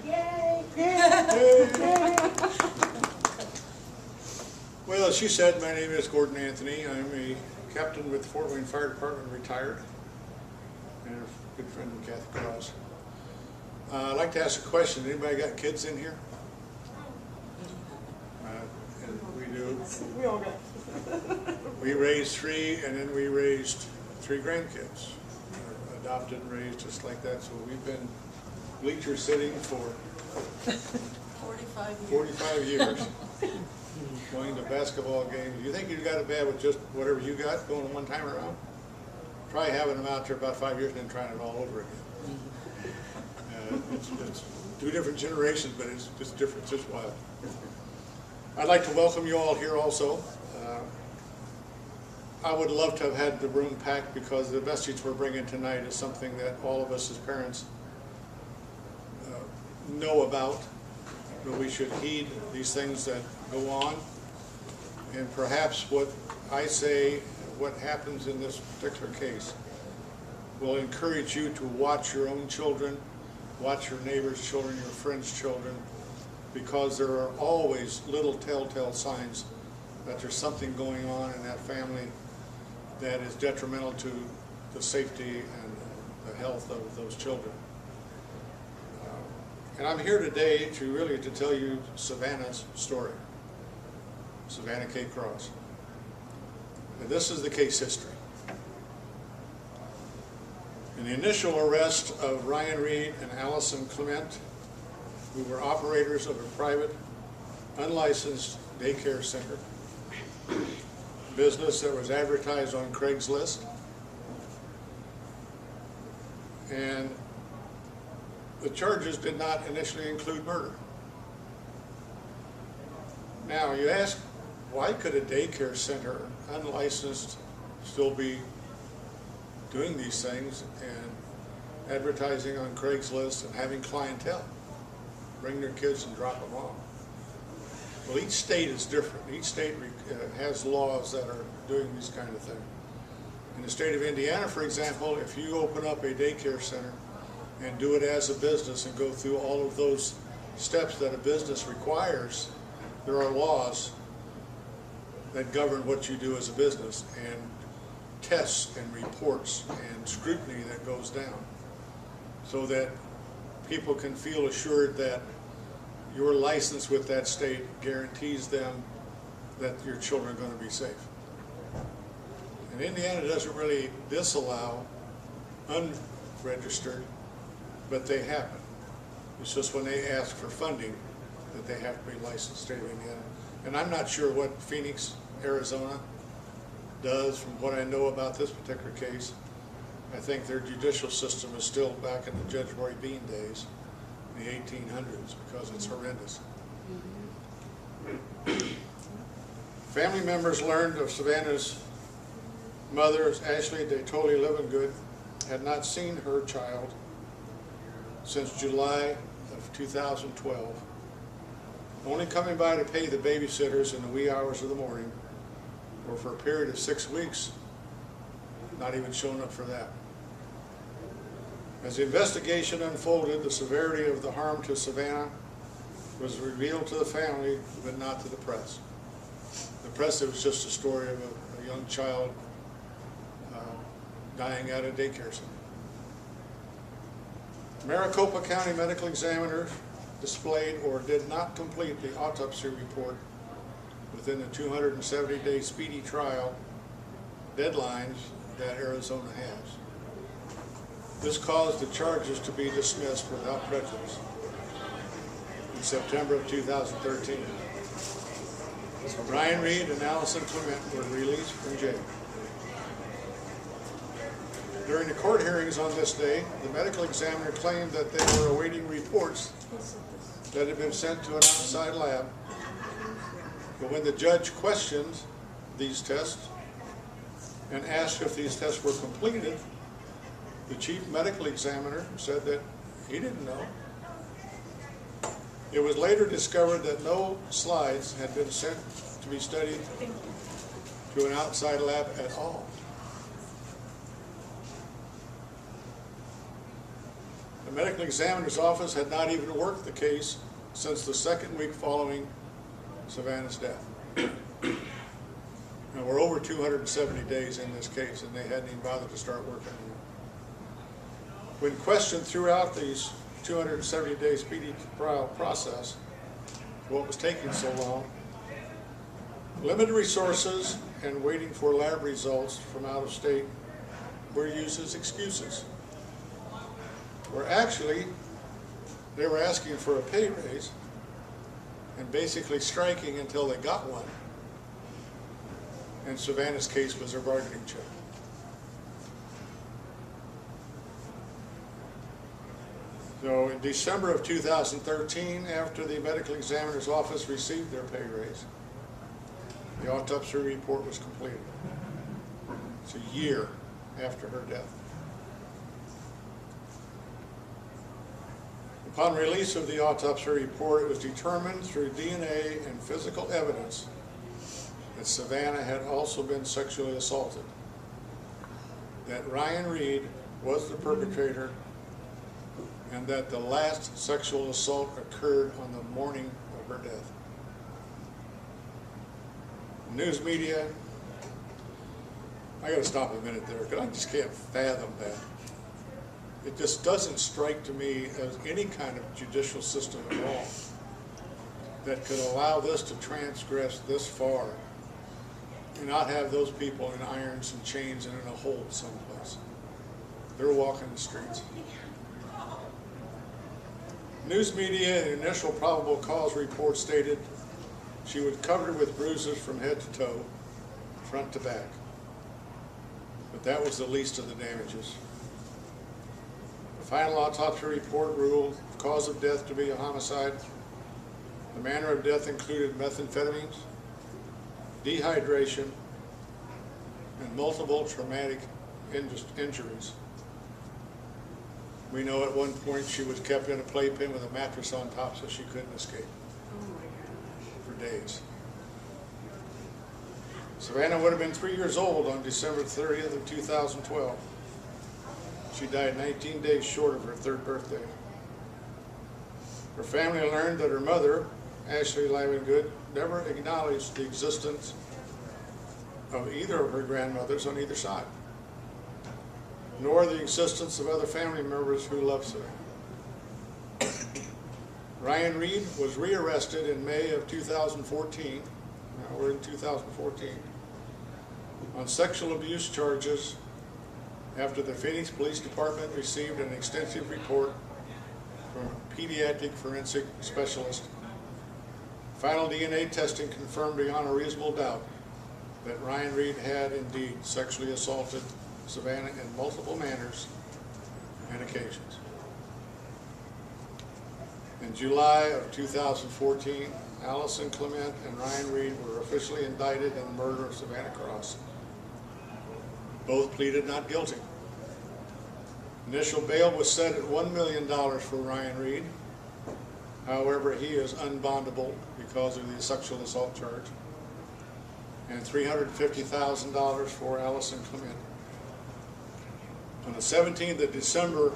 Yay! Yay! Well, as she said, my name is Gordon Anthony. I'm a captain with the Fort Wayne Fire Department, retired, and a good friend of Cathy Cross. I'd like to ask a question. Anybody got kids in here? And we do. We all got. We raised 3, and then we raised 3 grandkids. Adopted and raised just like that. So we've been bleacher sitting for 45 years. Going to basketball games. You think you got it bad with just whatever you got going one time around? Try having them out there about 5 years and then trying it all over again. It's 2 different generations, but it's just different, just wild. I'd like to welcome you all here also. I would love to have had the room packed because the message we're bringing tonight is something that all of us as parents know about, but we should heed these things that go on. And perhaps what I say, what happens in this particular case, will encourage you to watch your own children, watch your neighbors' children, your friends' children, because there are always little telltale signs that there's something going on in that family that is detrimental to the safety and the health of those children. And I'm here today to tell you Savannah's story, Savannah K. Cross. And this is the case history. In the initial arrest of Ryan Reed and Allison Clement, who were operators of a private, unlicensed daycare center, business that was advertised on Craigslist, and the charges did not initially include murder. Now you ask, why could a daycare center, unlicensed, still be doing these things and advertising on Craigslist and having clientele bring their kids and drop them off? Well, each state is different. Each state has laws that are doing these kind of things. In the state of Indiana, for example, if you open up a daycare center and do it as a business and go through all of those steps that a business requires, there are laws that govern what you do as a business, and tests and reports and scrutiny that goes down, so that people can feel assured that your license with that state guarantees them that your children are going to be safe. And Indiana doesn't really disallow unregistered, but they happen. It's just when they ask for funding that they have to be licensed, state of Indiana. And I'm not sure what Phoenix, Arizona does from what I know about this particular case. I think their judicial system is still back in the Judge Roy Bean days, in the 1800s, because it's horrendous. Family members learned of Savannah's mother, Ashley Datoli Livingood, had not seen her child since July of 2012, only coming by to pay the babysitters in the wee hours of the morning, or for a period of 6 weeks, not even showing up for that. As the investigation unfolded, the severity of the harm to Savannah was revealed to the family, but not to the press. The press, it was just a story of a young child dying at a daycare center. Maricopa County medical examiner displayed or did not complete the autopsy report within the 270-day speedy trial deadlines that Arizona has. This caused the charges to be dismissed without prejudice in September of 2013. Ryan Reed and Allison Clement were released from jail. During the court hearings on this day, the medical examiner claimed that they were awaiting reports that had been sent to an outside lab. But when the judge questioned these tests and asked if these tests were completed, the chief medical examiner said that he didn't know. It was later discovered that no slides had been sent to be studied to an outside lab at all. The medical examiner's office had not even worked the case since the second week following Savannah's death. Now we're over 270 days in this case, and they hadn't even bothered to start working on it. When questioned throughout these 270-day speedy trial process, what was taking so long, limited resources and waiting for lab results from out of state were used as excuses. Where actually, they were asking for a pay raise and basically striking until they got one. And Savannah's case was their bargaining chip. So in December of 2013, after the medical examiner's office received their pay raise, the autopsy report was completed. It's a year after her death. Upon release of the autopsy report, it was determined through DNA and physical evidence that Savannah had also been sexually assaulted, that Ryan Reed was the perpetrator, and that the last sexual assault occurred on the morning of her death. News media, I gotta stop a minute there, because I just can't fathom that. It just doesn't strike to me as any kind of judicial system at all that could allow this to transgress this far and not have those people in irons and chains and in a hole someplace. They're walking the streets. News media, the initial probable cause report stated she was covered with bruises from head to toe, front to back. But that was the least of the damages. The final autopsy report ruled the cause of death to be a homicide. The manner of death included methamphetamines, dehydration, and multiple traumatic injuries. We know at one point she was kept in a playpen with a mattress on top so she couldn't escape for days. Savannah would have been 3 years old on December 30th of 2012. She died 19 days short of her third birthday. Her family learned that her mother, Ashley Livengood, never acknowledged the existence of either of her grandmothers on either side, nor the existence of other family members who loved her. Ryan Reed was rearrested in May of 2014, now we're in 2014, on sexual abuse charges after the Phoenix Police Department received an extensive report from a pediatric forensic specialist. Final DNA testing confirmed beyond a reasonable doubt that Ryan Reed had indeed sexually assaulted Savannah in multiple manners and occasions. In July of 2014, Allison Clement and Ryan Reed were officially indicted in the murder of Savannah Cross. Both pleaded not guilty. Initial bail was set at $1 million for Ryan Reed. However, he is unbondable because of the sexual assault charge, and $350,000 for Allison Clement. On the 17th of December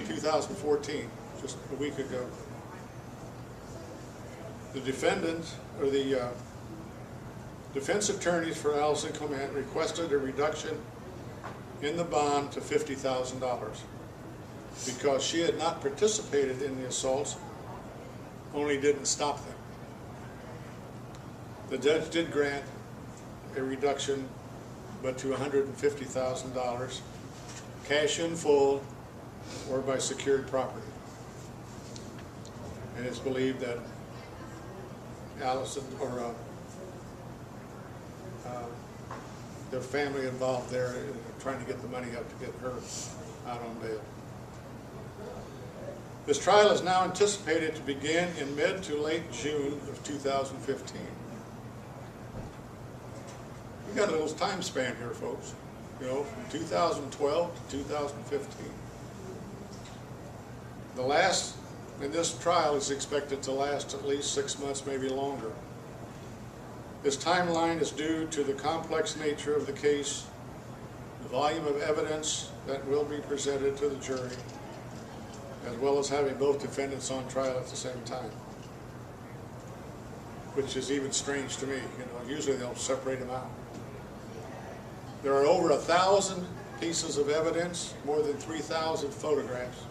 2014, just a week ago, the defendants, or the defense attorneys for Allison Clement requested a reduction in the bond to $50,000 because she had not participated in the assaults, only didn't stop them. The judge did grant a reduction, but to $150,000, cash in full or by secured property. And it's believed that Allison, or their family involved there, trying to get the money up to get her out on bail. This trial is now anticipated to begin in mid to late June of 2015. We've got a little time span here, folks. You know, from 2012 to 2015. The last, and this trial is expected to last at least 6 months, maybe longer. This timeline is due to the complex nature of the case, the volume of evidence that will be presented to the jury, as well as having both defendants on trial at the same time, which is even strange to me. Usually they'll separate them out. There are over 1,000 pieces of evidence, more than 3,000 photographs.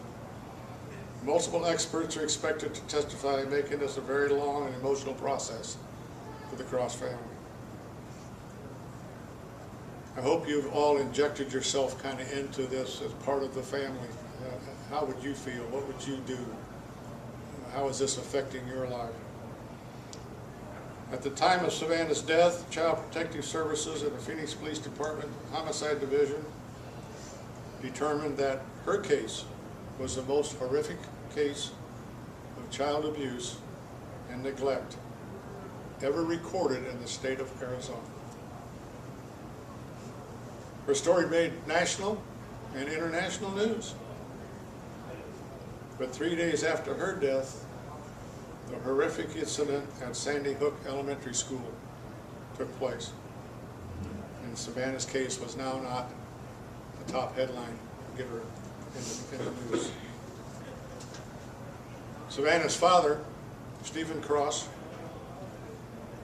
Multiple experts are expected to testify, making this a very long and emotional process for the Cross family. I hope you've all injected yourself kind of into this as part of the family. How would you feel? What would you do? How is this affecting your life? At the time of Savannah's death, Child Protective Services and the Phoenix Police Department Homicide Division determined that her case was the most horrific case of child abuse and neglect ever recorded in the state of Arizona. Her story made national and international news. But 3 days after her death, the horrific incident at Sandy Hook Elementary School took place. And Savannah's case was now not the top headline giver in the news. Savannah's father, Stephen Cross,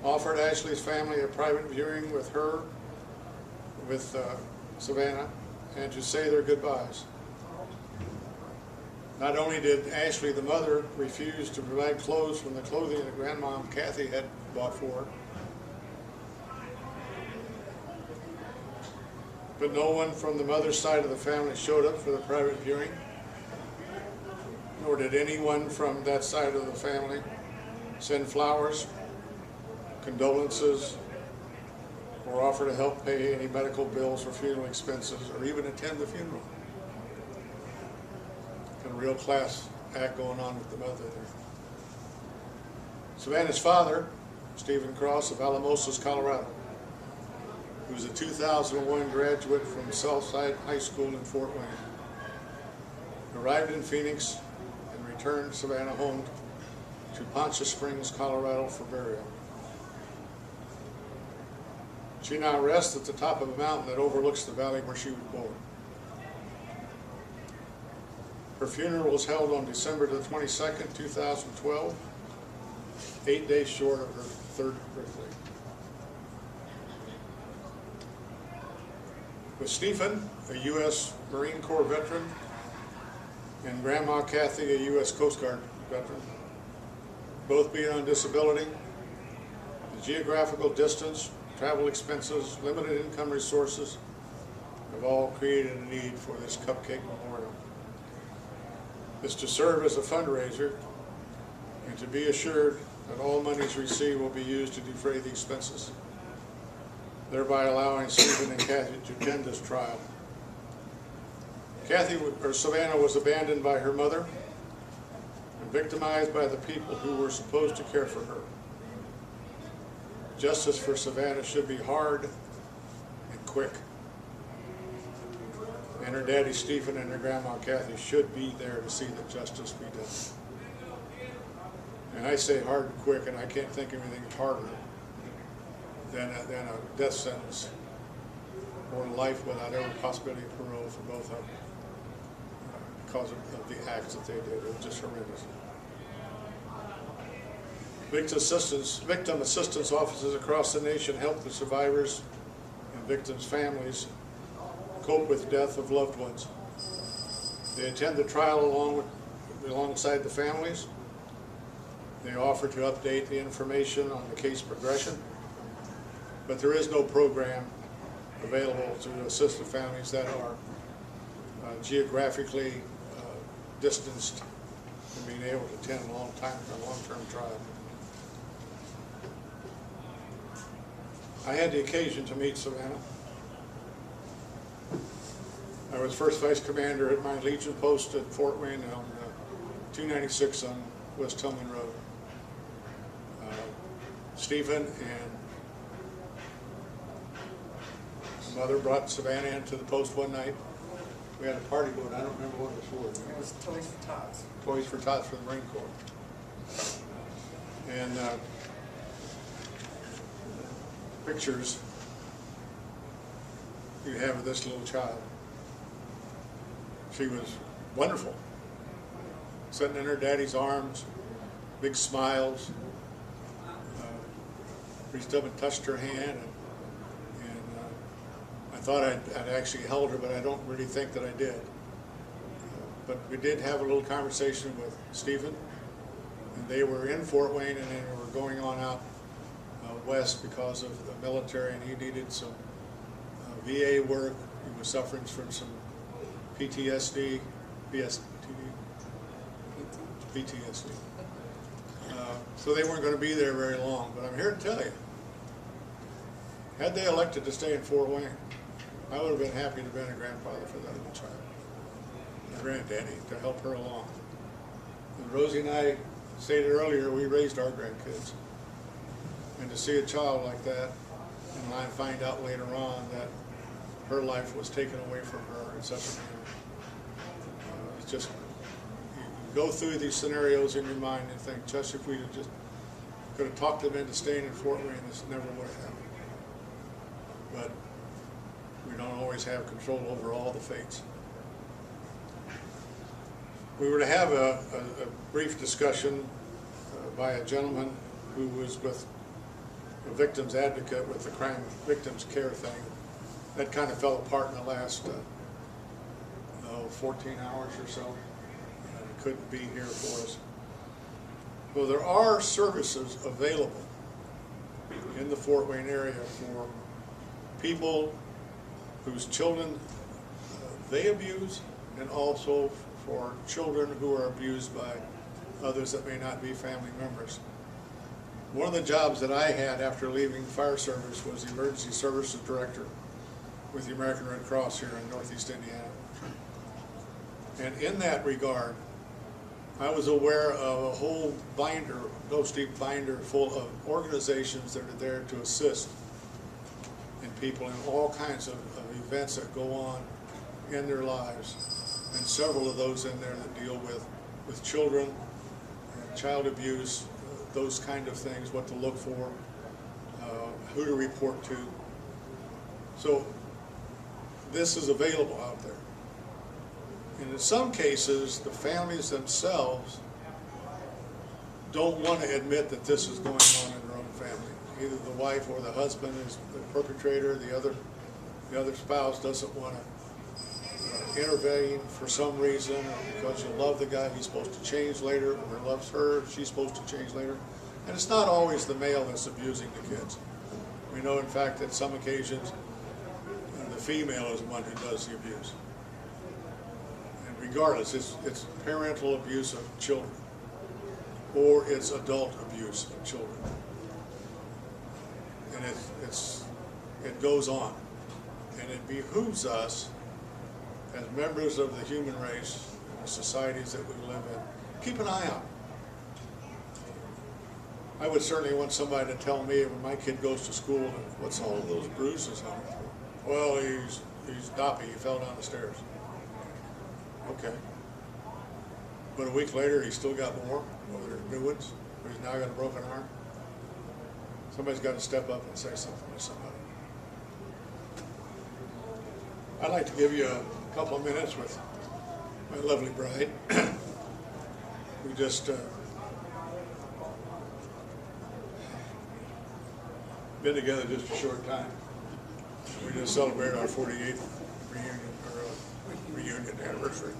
offered Ashley's family a private viewing with Savannah, and to say their goodbyes. Not only did Ashley, the mother, refuse to provide clothes from the clothing that grandmom Cathy had bought for her, but no one from the mother's side of the family showed up for the private viewing, nor did anyone from that side of the family send flowers, condolences, or offer to help pay any medical bills or funeral expenses, or even attend the funeral. Got a real class act going on with the mother there. Savannah's father, Stephen Cross of Alamosas, Colorado, who was a 2001 graduate from Southside High School in Fort Wayne, arrived in Phoenix and returned Savannah home to Poncha Springs, Colorado for burial. She now rests at the top of a mountain that overlooks the valley where she was born. Her funeral was held on December the 22nd, 2012, 8 days short of her 3rd birthday. With Stephen, a U.S. Marine Corps veteran, and Grandma Cathy, a U.S. Coast Guard veteran, both being on disability, the geographical distance, travel expenses, limited income resources have all created a need for this Cupcake Memorial. It's to serve as a fundraiser and to be assured that all monies received will be used to defray the expenses, thereby allowing Stephen and Cathy to attend this trial. Savannah was abandoned by her mother and victimized by the people who were supposed to care for her. Justice for Savannah should be hard and quick. And her daddy Stephen and her grandma Cathy should be there to see that justice be done. And I say hard and quick, and I can't think of anything harder than a death sentence or life without every possibility of parole for both of them because of the acts that they did. It was just horrendous. Victim assistance offices across the nation help the survivors and victims' families cope with death of loved ones. They attend the trial alongside the families. They offer to update the information on the case progression, but there is no program available to assist the families that are geographically distanced from being able to attend a long-term trial. I had the occasion to meet Savannah. I was first vice commander at my Legion post at Fort Wayne on 296 on West Tillman Road. Stephen and mother brought Savannah into the post one night. We had a party going. I don't remember what it was for. It was Toys for Tots. Toys for Tots for the Marine Corps. And pictures you have of this little child. She was wonderful. sitting in her daddy's arms, big smiles. Reached up and touched her hand, and I thought I'd actually held her, but I don't really think that I did. But we did have a little conversation with Stephen, and they were in Fort Wayne, and they were going on out west because of the military, and he needed some VA work. He was suffering from some PTSD. So they weren't going to be there very long. But I'm here to tell you, had they elected to stay in Fort Wayne, I would have been happy to have been a grandfather for that little child, a granddaddy, to help her along. And Rosie and I stated earlier, we raised our grandkids. And to see a child like that, and I find out later on that her life was taken away from her in such a manner. It's just, you go through these scenarios in your mind and think, just if we just could have talked them into staying in Fort Wayne, this never would have happened. But we don't always have control over all the fates. We were to have a brief discussion by a gentleman who was with a victim's advocate with the crime victims care thing. That kind of fell apart in the last 14 hours or so, and couldn't be here for us. Well, there are services available in the Fort Wayne area for people whose children they abuse, and also for children who are abused by others that may not be family members. One of the jobs that I had after leaving fire service was the emergency services director with the American Red Cross here in Northeast Indiana. And in that regard, I was aware of a whole binder, no-steep binder full of organizations that are there to assist in people in all kinds of events that go on in their lives. And several of those in there that deal with children, child abuse, those kind of things, what to look for, who to report to. So this is available out there. And in some cases, the families themselves don't want to admit that this is going on in their own family. Either the wife or the husband is the perpetrator, the other spouse doesn't want to intervene for some reason, or because you love the guy, he's supposed to change later, or loves her, she's supposed to change later. And it's not always the male that's abusing the kids. We know, in fact, that some occasions the female is the one who does the abuse. And regardless, it's parental abuse of children, or it's adult abuse of children. And it goes on. And it behooves us as members of the human race and the societies that we live in, keep an eye out. I would certainly want somebody to tell me when my kid goes to school, what's all of those bruises on him for? Well, he's doppy, he fell down the stairs. Okay. But a week later, he's still got more, or there's new ones, or he's now got a broken arm. Somebody's got to step up and say something to somebody. I'd like to give you a couple of minutes with my lovely bride. We just been together just a short time. We just celebrated our 48th reunion anniversary.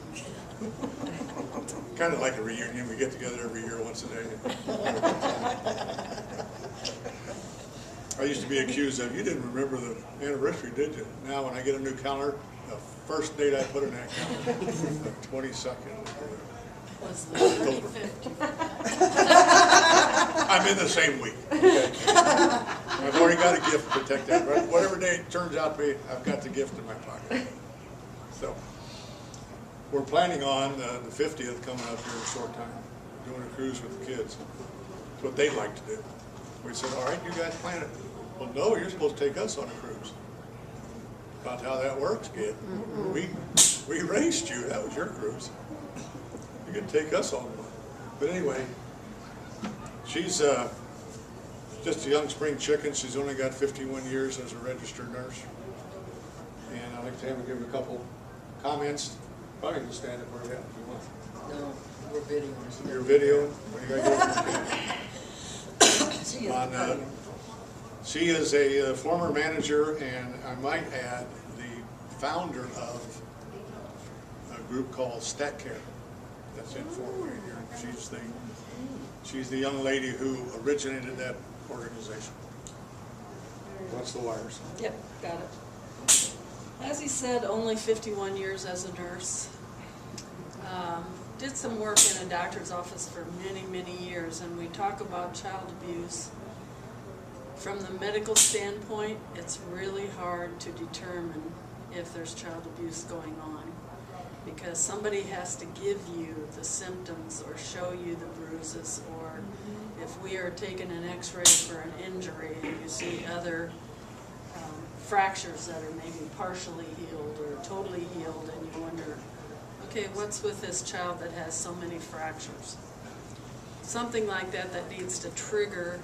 Kind of like a reunion. We get together every year once a day. I used to be accused of, you didn't remember the anniversary, did you? Now when I get a new calendar, the first date I put in that calendar, the 22nd. Was the 25th. I'm in the same week. Okay. I've already got a gift to protect that. Whatever day it turns out to be, I've got the gift in my pocket. So we're planning on the 50th coming up here in a short time, doing a cruise with the kids. That's what they like to do. We said, all right, you guys plan it. Well, no, you're supposed to take us on a cruise. About how that works, kid. We raced you. That was your cruise. You can take us on one. But anyway, she's just a young spring chicken. She's only got 51 years as a registered nurse. And I'd like to have her give a couple comments. Probably can stand up where you have if you want. No. We're videos. Your video, what do you got She is on, funny. She is a former manager, and I might add, the founder of a group called StatCare. That's in Fort Wayne here. She's the young lady who originated that organization. What's the wires? Yep, got it. As he said, only 51 years as a nurse. Did some work in a doctor's office for many, many years, and we talk about child abuse. From the medical standpoint, it's really hard to determine if there's child abuse going on, because somebody has to give you the symptoms or show you the bruises, or if we are taking an x-ray for an injury and you see other fractures that are maybe partially healed or totally healed, and you wonder, okay, what's with this child that has so many fractures? Something like that that needs to trigger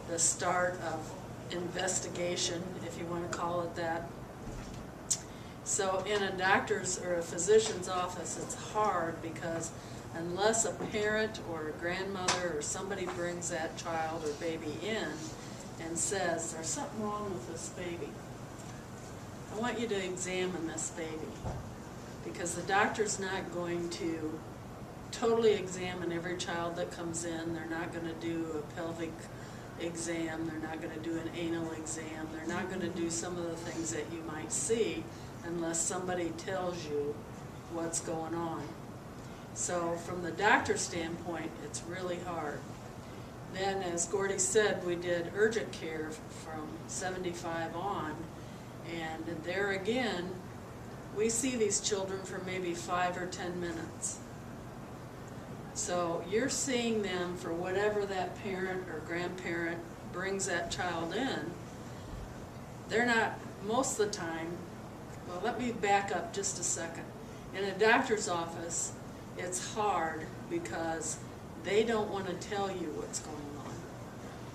the start of investigation, if you want to call it that. So in a doctor's or a physician's office, it's hard because unless a parent or a grandmother or somebody brings that child or baby in and says, there's something wrong with this baby, I want you to examine this baby, because the doctor's not going to totally examine every child that comes in. They're not going to do a pelvic exam, they're not going to do an anal exam, they're not going to do some of the things that you might see unless somebody tells you what's going on. So from the doctor's standpoint, it's really hard. Then, as Gordy said, we did urgent care from 75 on, and there again, we see these children for maybe 5 or 10 minutes. So you're seeing them for whatever that parent or grandparent brings that child in. They're not, most of the time, well, let me back up just a second. In a doctor's office, it's hard because they don't want to tell you what's going on.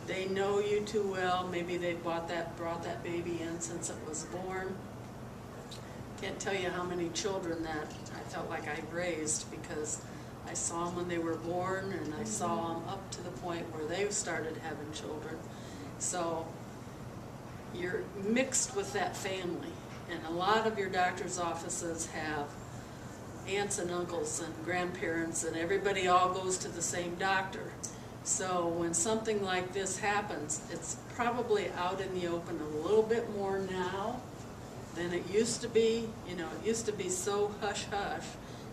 They know you too well. Maybe they brought that baby in since it was born. Can't tell you how many children that I felt like I raised, because I saw them when they were born, and I saw them up to the point where they started having children. So you're mixed with that family, and a lot of your doctor's offices have aunts and uncles and grandparents, and everybody all goes to the same doctor. So when something like this happens, it's probably out in the open a little bit more now than it used to be. You know, it used to be so hush-hush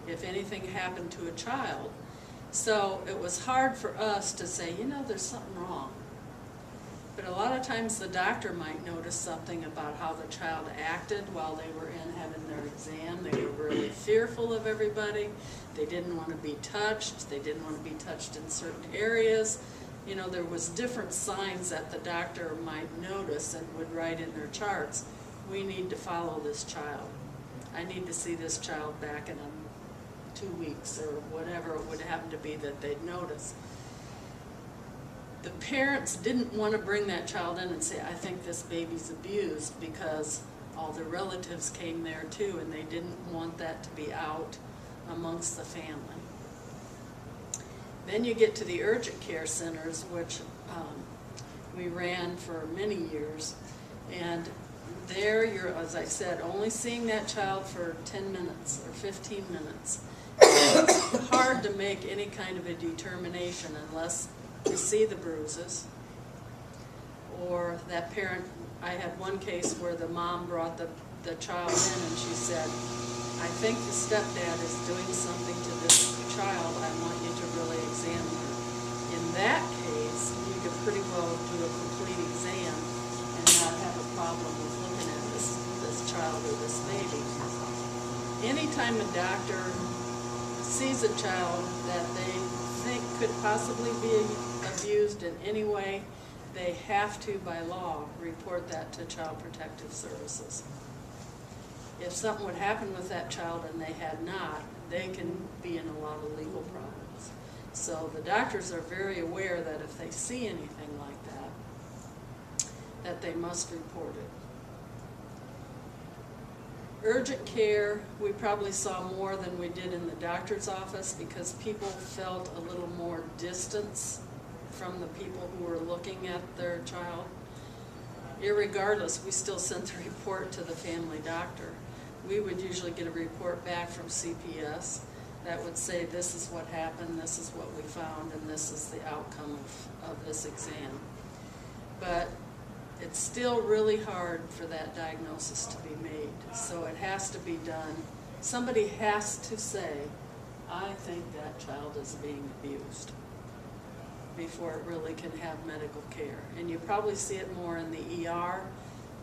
if anything happened to a child. So it was hard for us to say, you know, there's something wrong. But a lot of times the doctor might notice something about how the child acted while they were in having their exam. They were really fearful of everybody. They didn't want to be touched. They didn't want to be touched in certain areas. You know, there was different signs that the doctor might notice and would write in their charts. We need to follow this child. I need to see this child back in 2 weeks, or whatever it would happen to be that they'd notice. The parents didn't want to bring that child in and say, I think this baby's abused, because all their relatives came there too, and they didn't want that to be out amongst the family. Then you get to the urgent care centers, which we ran for many years, and there you're, as I said, only seeing that child for 10 minutes or 15 minutes. It's hard to make any kind of a determination unless you see the bruises, or that parent. I had one case where the mom brought the child in, and she said, I think the stepdad is doing something to this child. I want you to really examine her. In that case, you could pretty well do a complete exam and not have a problem with looking at this child or this baby. Anytime a doctor sees a child that they think could possibly be abused in any way, they have to, by law, report that to Child Protective Services. If something would happen with that child and they had not, they can be in a lot of legal problems. So the doctors are very aware that if they see anything like that they must report it. Urgent care, we probably saw more than we did in the doctor's office because people felt a little more distance from the people who were looking at their child. Irregardless, we still sent the report to the family doctor. We would usually get a report back from CPS that would say, this is what happened, this is what we found, and this is the outcome of this exam. But it's still really hard for that diagnosis to be made, so it has to be done. Somebody has to say, I think that child is being abused, before it really can have medical care. And you probably see it more in the ER,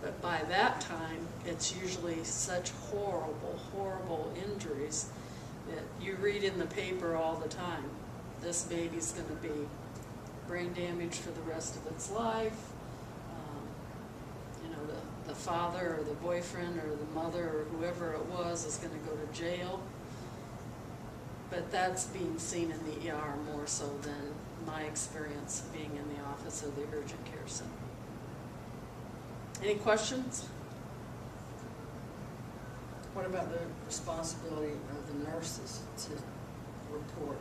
but by that time, it's usually such horrible, horrible injuries that you read in the paper all the time. This baby's going to be brain damaged for the rest of its life. The father or the boyfriend or the mother or whoever it was is going to go to jail. But that's being seen in the ER more so than my experience being in the office of the urgent care center. Any questions? What about the responsibility of the nurses to report?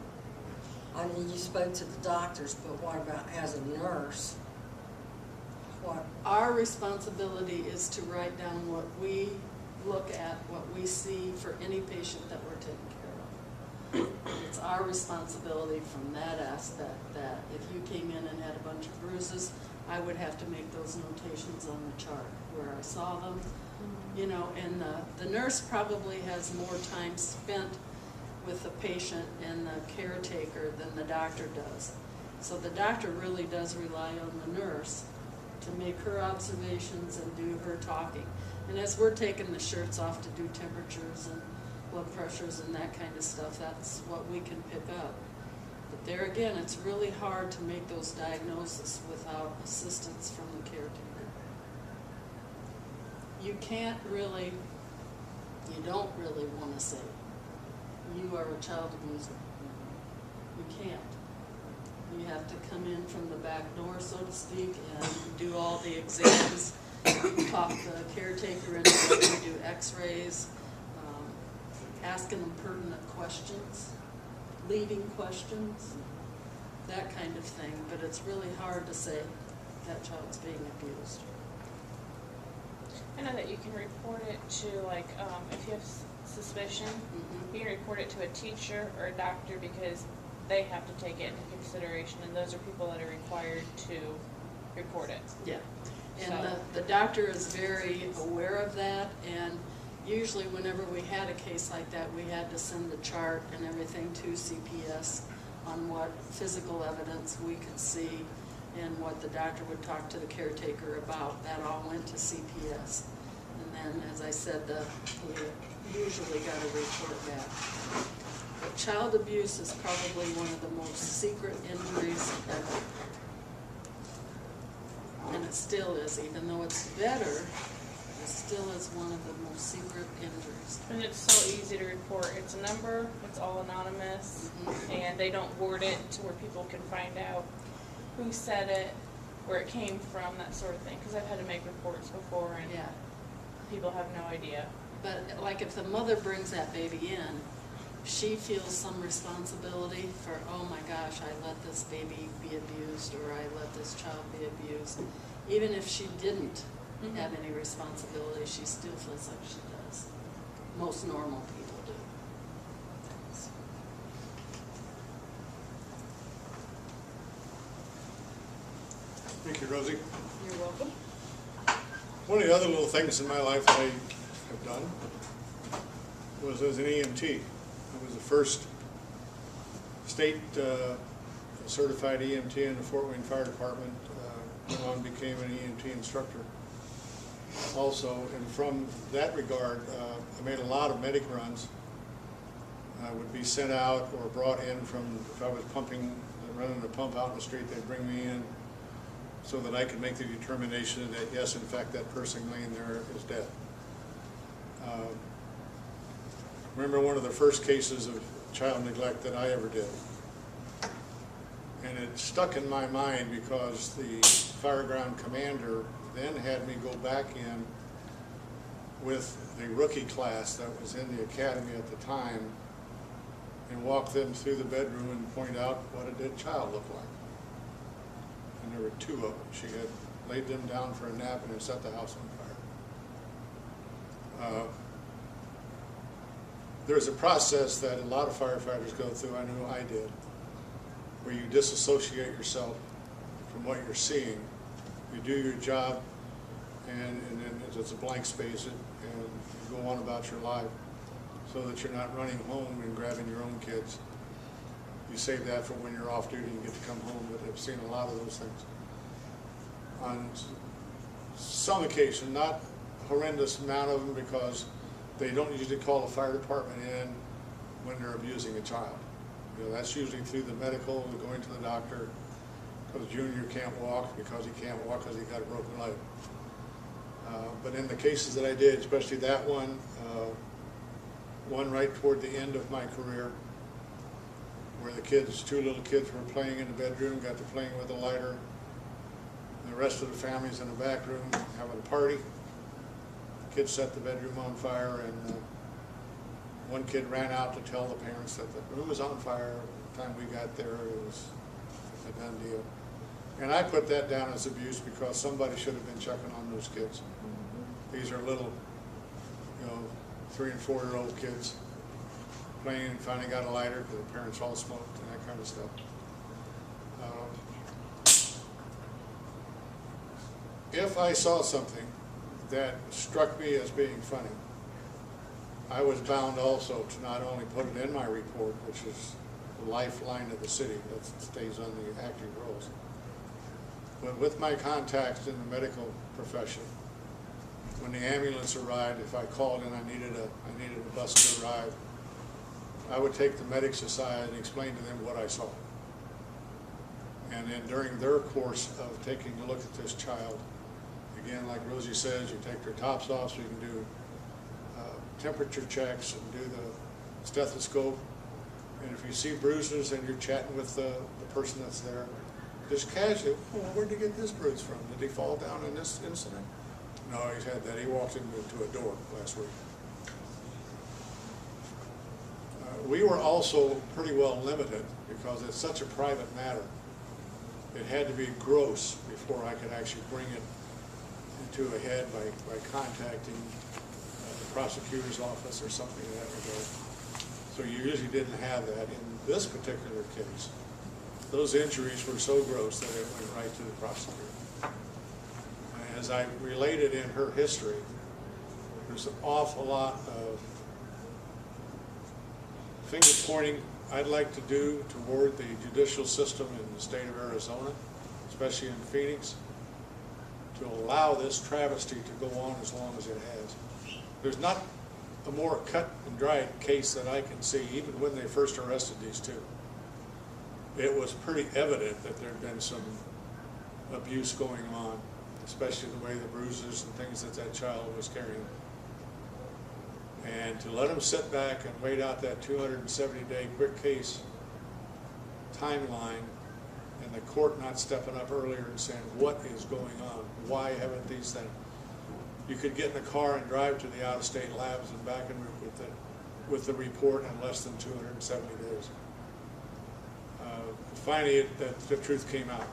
I mean, you spoke to the doctors, but what about as a nurse? What? Our responsibility is to write down what we look at, what we see for any patient that we're taking care of. It's our responsibility from that aspect that if you came in and had a bunch of bruises, I would have to make those notations on the chart where I saw them. You know, and the nurse probably has more time spent with the patient and the caretaker than the doctor does. So the doctor really does rely on the nurse to make her observations and do her talking. And as we're taking the shirts off to do temperatures and blood pressures and that kind of stuff, that's what we can pick up. But there again, it's really hard to make those diagnoses without assistance from the caretaker. You can't really, you don't really want to say, you are a child abuser. You can't. You have to come in from the back door, so to speak, and do all the exams, talk the caretaker into it, do x-rays, asking them pertinent questions, leading questions, that kind of thing. But it's really hard to say that child's being abused. I know that you can report it to, like, if you have suspicion, you can report it to a teacher or a doctor because they have to take it into consideration, and those are people that are required to report it. Yeah, and So- the doctor is very aware of that, and usually whenever we had a case like that, we had to send the chart and everything to CPS on what physical evidence we could see and what the doctor would talk to the caretaker about. That all went to CPS. And then, as I said, we usually got a report back. But child abuse is probably one of the most secret injuries ever. And it still is, even though it's better, it still is one of the most secret injuries. And it's so easy to report. It's a number, it's all anonymous, and they don't word it to where people can find out who said it, where it came from, that sort of thing. Because I've had to make reports before, and Yeah. people have no idea. But like if the mother brings that baby in, she feels some responsibility for, oh my gosh, I let this baby be abused, or I let this child be abused. Even if she didn't have any responsibility, she still feels like she does. Most normal people do. Thank you, Rosie. You're welcome. One of the other little things in my life that I have done was as an EMT. I was the first state certified EMT in the Fort Wayne Fire Department. Went on and became an EMT instructor also. And from that regard, I made a lot of medic runs. I would be sent out or brought in from, if I was running a pump out in the street, they'd bring me in so that I could make the determination that, yes, in fact, that person laying there is dead. Remember one of the first cases of child neglect that I ever did. And it stuck in my mind because the fire ground commander then had me go back in with the rookie class that was in the academy at the time and walk them through the bedroom and point out what a dead child looked like. And there were 2 of them. She had laid them down for a nap and had set the house on fire. There's a process that a lot of firefighters go through, I know I did, where you disassociate yourself from what you're seeing. You do your job, and then it's a blank space, and you go on about your life so that you're not running home and grabbing your own kids. You save that for when you're off duty and get to come home, but I've seen a lot of those things. On some occasion, not a horrendous amount of them, because they don't usually call the fire department in when they're abusing a child. You know, that's usually through the medical, going to the doctor, because Junior can't walk, because he can't walk because he got a broken leg. But in the cases that I did, especially that one right toward the end of my career, where the kids, 2 little kids were playing in the bedroom, got to playing with a lighter, and the rest of the family's in the back room having a party. The kids set the bedroom on fire, and one kid ran out to tell the parents that the room was on fire. By the time we got there, it was a done deal. And I put that down as abuse because somebody should have been checking on those kids. These are little, 3- and 4-year-old kids playing and finally got a lighter because the parents all smoked and that kind of stuff. If I saw something that struck me as being funny, I was bound also to not only put it in my report, which is the lifeline of the city that stays on the active rolls, but with my contacts in the medical profession, when the ambulance arrived, if I called and I needed a bus to arrive, I would take the medics aside and explain to them what I saw. And then during their course of taking a look at this child, again, like Rosie says, you take their tops off so you can do temperature checks and do the stethoscope. And if you see bruises and you're chatting with the person that's there, just casually, oh, where'd you get this bruise from? Did he fall down in this incident? No, he's had that. He walked into a door last week. We were also pretty well limited because it's such a private matter. It had to be gross before I could actually bring it into a head by contacting the prosecutor's office or something of that regard. So you usually didn't have that. In this particular case, those injuries were so gross that it went right to the prosecutor. As I related in her history, there's an awful lot of finger pointing I'd like to do toward the judicial system in the state of Arizona, especially in Phoenix, to allow this travesty to go on as long as it has. There's not a more cut and dried case that I can see, even when they first arrested these 2. It was pretty evident that there had been some abuse going on, especially the way the bruises and things that child was carrying. And to let them sit back and wait out that 270-day quick case timeline, and the court not stepping up earlier and saying, what is going on? Why haven't these things? You could get in a car and drive to the out-of-state labs and back and with the report in less than 270 days. Finally, the truth came out.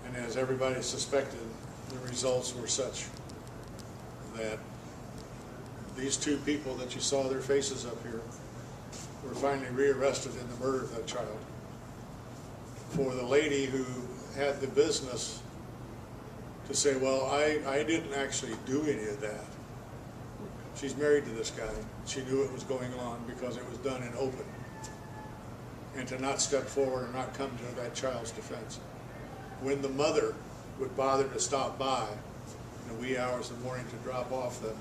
And as everybody suspected, the results were such that these 2 people that you saw their faces up here were finally rearrested in the murder of that child. For the lady who had the business to say, well, I didn't actually do any of that. She's married to this guy. She knew it was going on because it was done in open. And to not step forward or not come to that child's defense. When the mother would bother to stop by in the wee hours of the morning to drop off the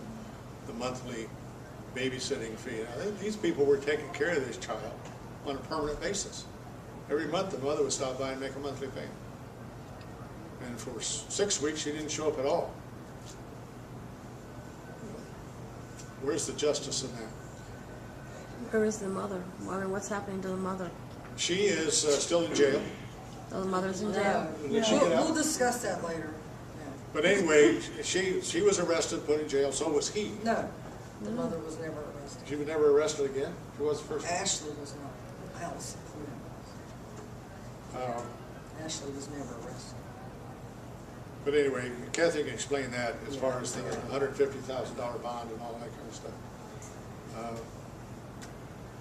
monthly babysitting fee. Now, these people were taking care of this child on a permanent basis. Every month the mother would stop by and make a monthly payment. And for 6 weeks she didn't show up at all. Where's the justice in that? Where is the mother? I mean, what's happening to the mother? She is still in jail. The mother's in jail? Did she get out? We'll discuss that later. But anyway, she was arrested, put in jail, so was he. No, the mother was never arrested. She was never arrested again? She was the first one? Ashley was not. Allison Um, Ashley was never arrested. But anyway, Cathy can explain that as far as the $150,000 bond and all that kind of stuff.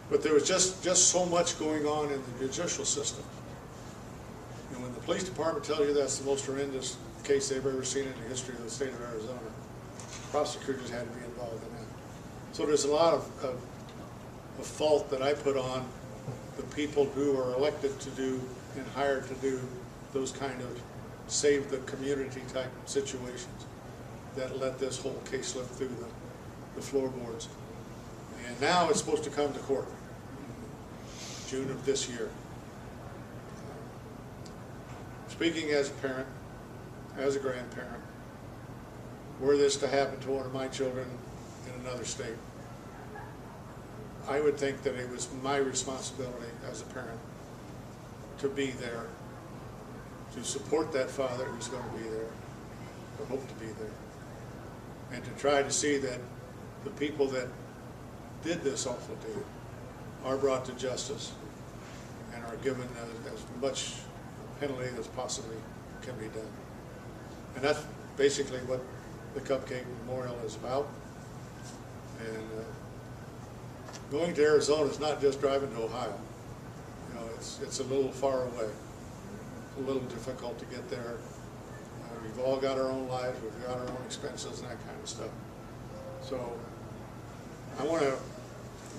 But there was just so much going on in the judicial system. And when the police department tells you that's the most horrendous case they've ever seen in the history of the state of Arizona, prosecutors had to be involved in that. So there's a lot of fault that I put on the people who are elected to do and hired to do those kind of save the community type situations that let this whole case slip through the floorboards. And now it's supposed to come to court June of this year. Speaking as a parent, as a grandparent, were this to happen to one of my children in another state, I would think that it was my responsibility as a parent to be there, to support that father who's going to be there, or hope to be there, and to try to see that the people that did this awful deed are brought to justice and are given as much penalty as possibly can be done. And that's basically what the Cupcake Memorial is about. And going to Arizona is not just driving to Ohio. You know, it's a little far away. It's a little difficult to get there. We've all got our own lives. We've got our own expenses and that kind of stuff. So I want to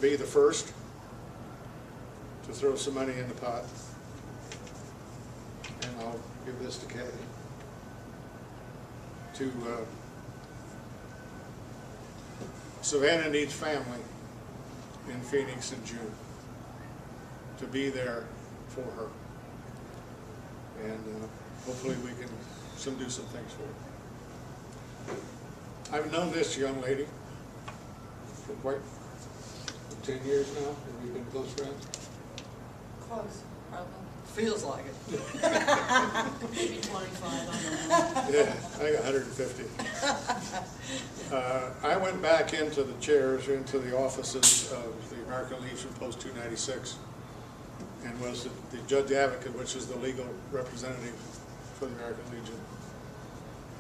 be the first to throw some money in the pot. And I'll give this to Cathy. Savannah needs family in Phoenix in June to be there for her. And hopefully we can do some things for her. I've known this young lady for quite 10 years now, and we've been close friends. Close, probably. Feels like it. Maybe 25, I don't know. Yeah, I got 150. I went back into the chairs, into the offices of the American Legion Post 296, and was the judge advocate, which is the legal representative for the American Legion.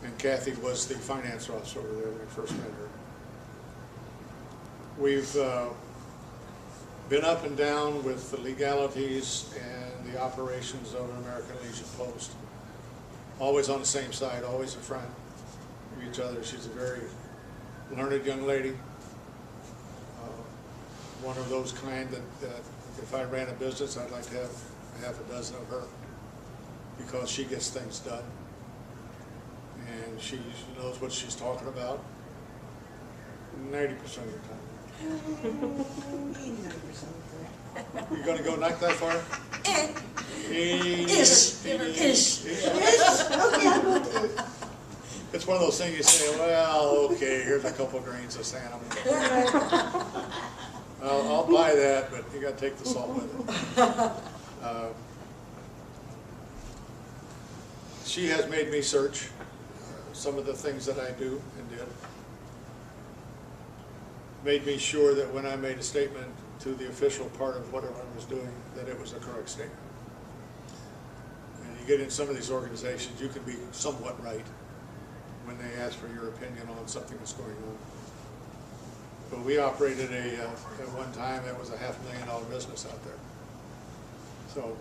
And Cathy was the finance officer over there when I first met her. We've been up and down with the legalities and the operations of an American Legion Post. Always on the same side, always in front of each other. She's a very learned young lady. One of those kind that if I ran a business, I'd like to have half a dozen of her, because she gets things done. And she knows what she's talking about 90% of the time. You gonna go not that far? Ish. It's one of those things you say, well, okay, here's a couple grains of sand. I'll buy that, but you gotta take the salt with it. She has made me search some of the things that I do and did. Made me sure that when I made a statement to the official part of whatever I was doing, that it was a correct statement. And you get in some of these organizations, you can be somewhat right when they ask for your opinion on something that's going on. But we operated at one time, it was a $500,000 business out there. So,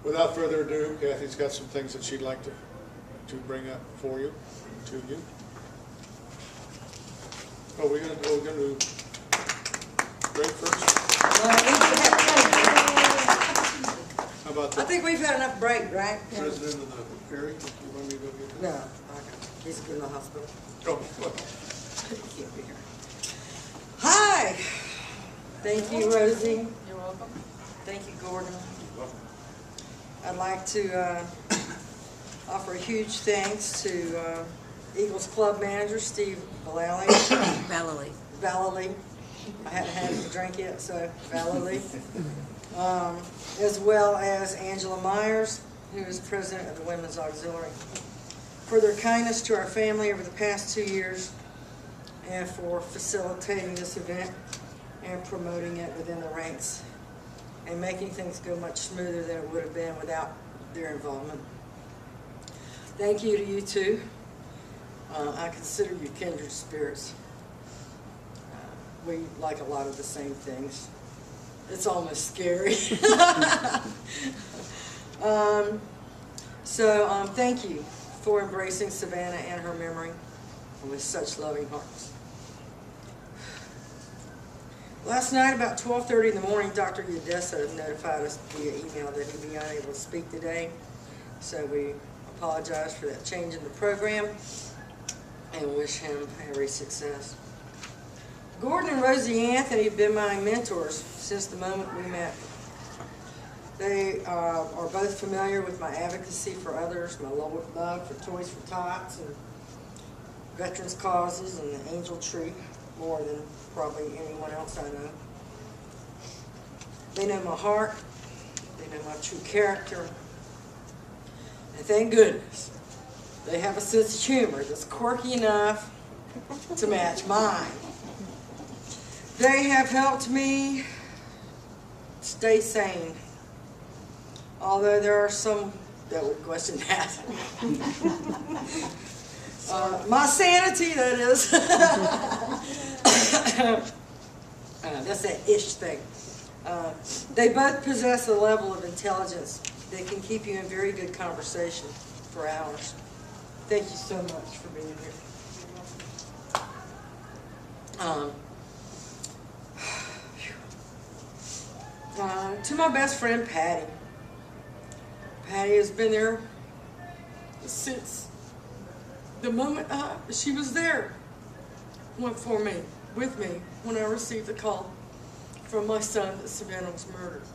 without further ado, Cathy's got some things that she'd like to bring up for you, to you. Oh, we're gonna do break first? How about I the think we've had enough break, right? president of the area? You want me to go get No, that? he's in the hospital. Oh, look. He can't be here. Hi. Thank you, Rosie. You're welcome. Thank you, Gordon. I'd like to offer a huge thanks to Eagles Club Manager Steve Vallely. Vallely. I hadn't had a drink yet, so Vallely. As well as Angela Myers, who is president of the Women's Auxiliary. for their kindness to our family over the past 2 years and for facilitating this event and promoting it within the ranks and making things go much smoother than it would have been without their involvement. Thank you to you two. I consider you kindred spirits. We like a lot of the same things. It's almost scary. Thank you for embracing Savannah and her memory with such loving hearts. Last night, about 12:30 in the morning, Dr. Yadessa notified us via email that he'd be unable to speak today. So we apologize for that change in the program and wish him every success. Gordon and Rosie Anthony have been my mentors since the moment we met. They are both familiar with my advocacy for others, my love for Toys for Tots and veterans causes and the Angel Tree, more than probably anyone else I know. They know my heart, they know my true character, and thank goodness they have a sense of humor that's quirky enough to match mine. They have helped me stay sane, although there are some that would question that. My sanity, that is. That's that ish thing. They both possess a level of intelligence that can keep you in very good conversation for hours. Thank you so much for being here. To my best friend, Patty. Patty has been there since the moment she was there with me, when I received the call from my son that Savannah was murdered.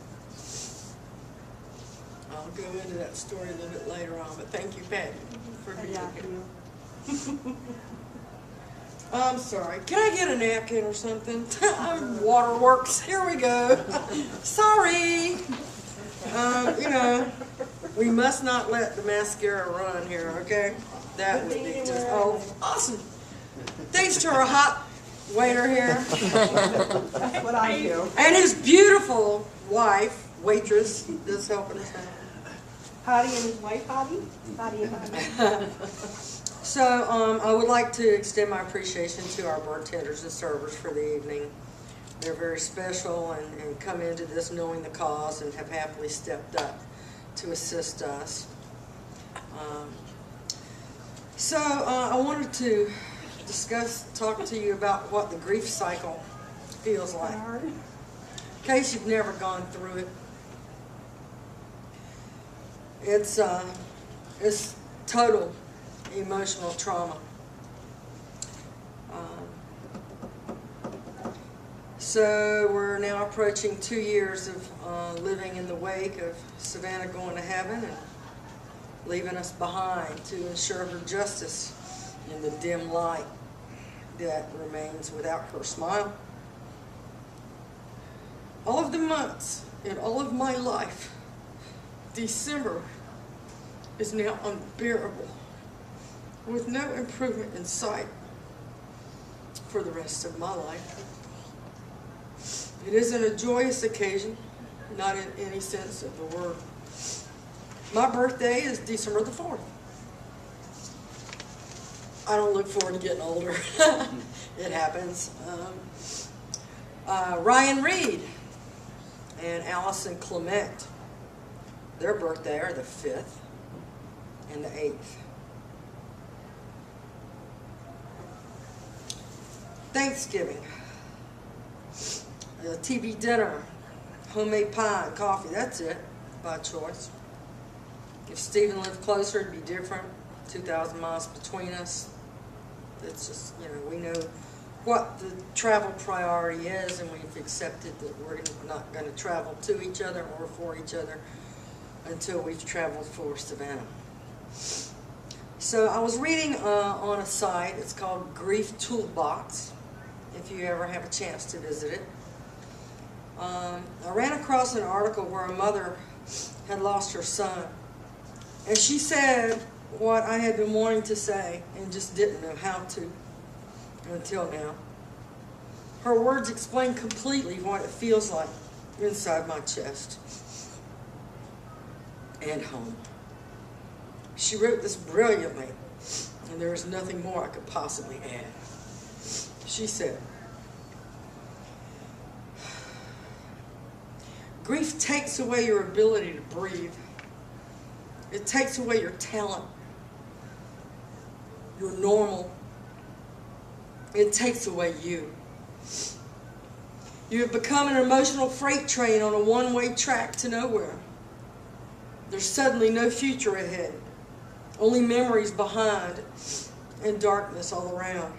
I'll go into that story a little bit later on, but thank you, Patty, for being here. I'm sorry. Can I get a napkin or something? Waterworks. Here we go. Sorry. We must not let the mascara run here, okay? That would be just, awesome. Thanks to our hot waiter here. That's what I do. And his beautiful wife, waitress, is helping us out. Hottie and his wife, Hottie? Hottie and Hottie. So I would like to extend my appreciation to our bartenders and servers for the evening. They're very special and come into this knowing the cause and have happily stepped up to assist us. I wanted to talk to you about what the grief cycle feels like, in case you've never gone through it. It's total emotional trauma. So we're now approaching 2 years of living in the wake of Savannah going to heaven and leaving us behind to ensure her justice in the dim light that remains without her smile. All of the months in all of my life, December is now unbearable, with no improvement in sight for the rest of my life. It isn't a joyous occasion, not in any sense of the word. My birthday is December the 4th. I don't look forward to getting older. It happens. Ryan Reed and Allison Clement, their birthday are the 5th and the 8th. Thanksgiving, a TV dinner, homemade pie and coffee, that's it, by choice. If Stephen lived closer, it'd be different. 2,000 miles between us. It's just, we know what the travel priority is, and we've accepted that we're not going to travel to each other or for each other until we've traveled for Savannah. So I was reading on a site, it's called Grief Toolbox, if you ever have a chance to visit it. I ran across an article where a mother had lost her son, and she said what I had been wanting to say and just didn't know how to until now. Her words explain completely what it feels like inside my chest and home. She wrote this brilliantly, and there is nothing more I could possibly add. She said, "Grief takes away your ability to breathe. It takes away your talent, your normal. It takes away you. You have become an emotional freight train on a one-way track to nowhere. There's suddenly no future ahead, only memories behind and darkness all around.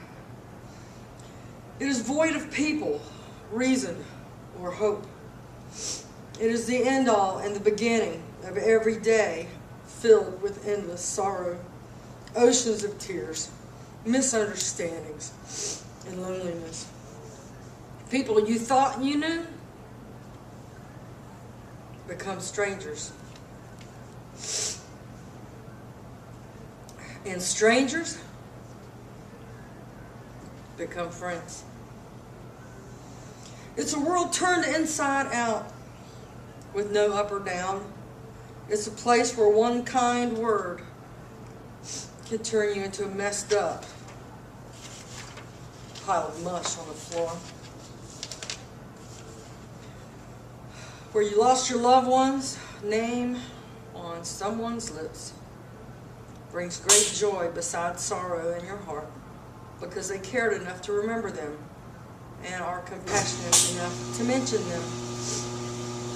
It is void of people, reason, or hope. It is the end-all and the beginning of every day filled with endless sorrow, oceans of tears, misunderstandings, and loneliness. People you thought you knew become strangers. And strangers become friends. It's a world turned inside out with no up or down. It's a place where one kind word can turn you into a messed up pile of mush on the floor. Where you lost your loved one's name on someone's lips brings great joy beside sorrow in your heart because they cared enough to remember them and are compassionate enough to mention them.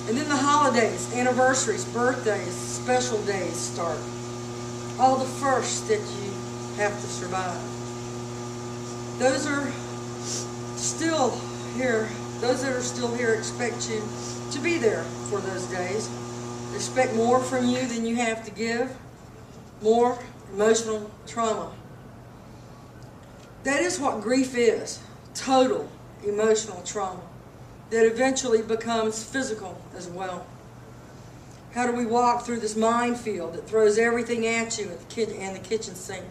And then the holidays, anniversaries, birthdays, special days start. All the firsts that you have to survive. Those are still here. Those that are still here expect you to be there for those days. Expect more from you than you have to give. More emotional trauma. That is what grief is. Total emotional trauma that eventually becomes physical as well. How do we walk through this minefield that throws everything at you and the kitchen sink?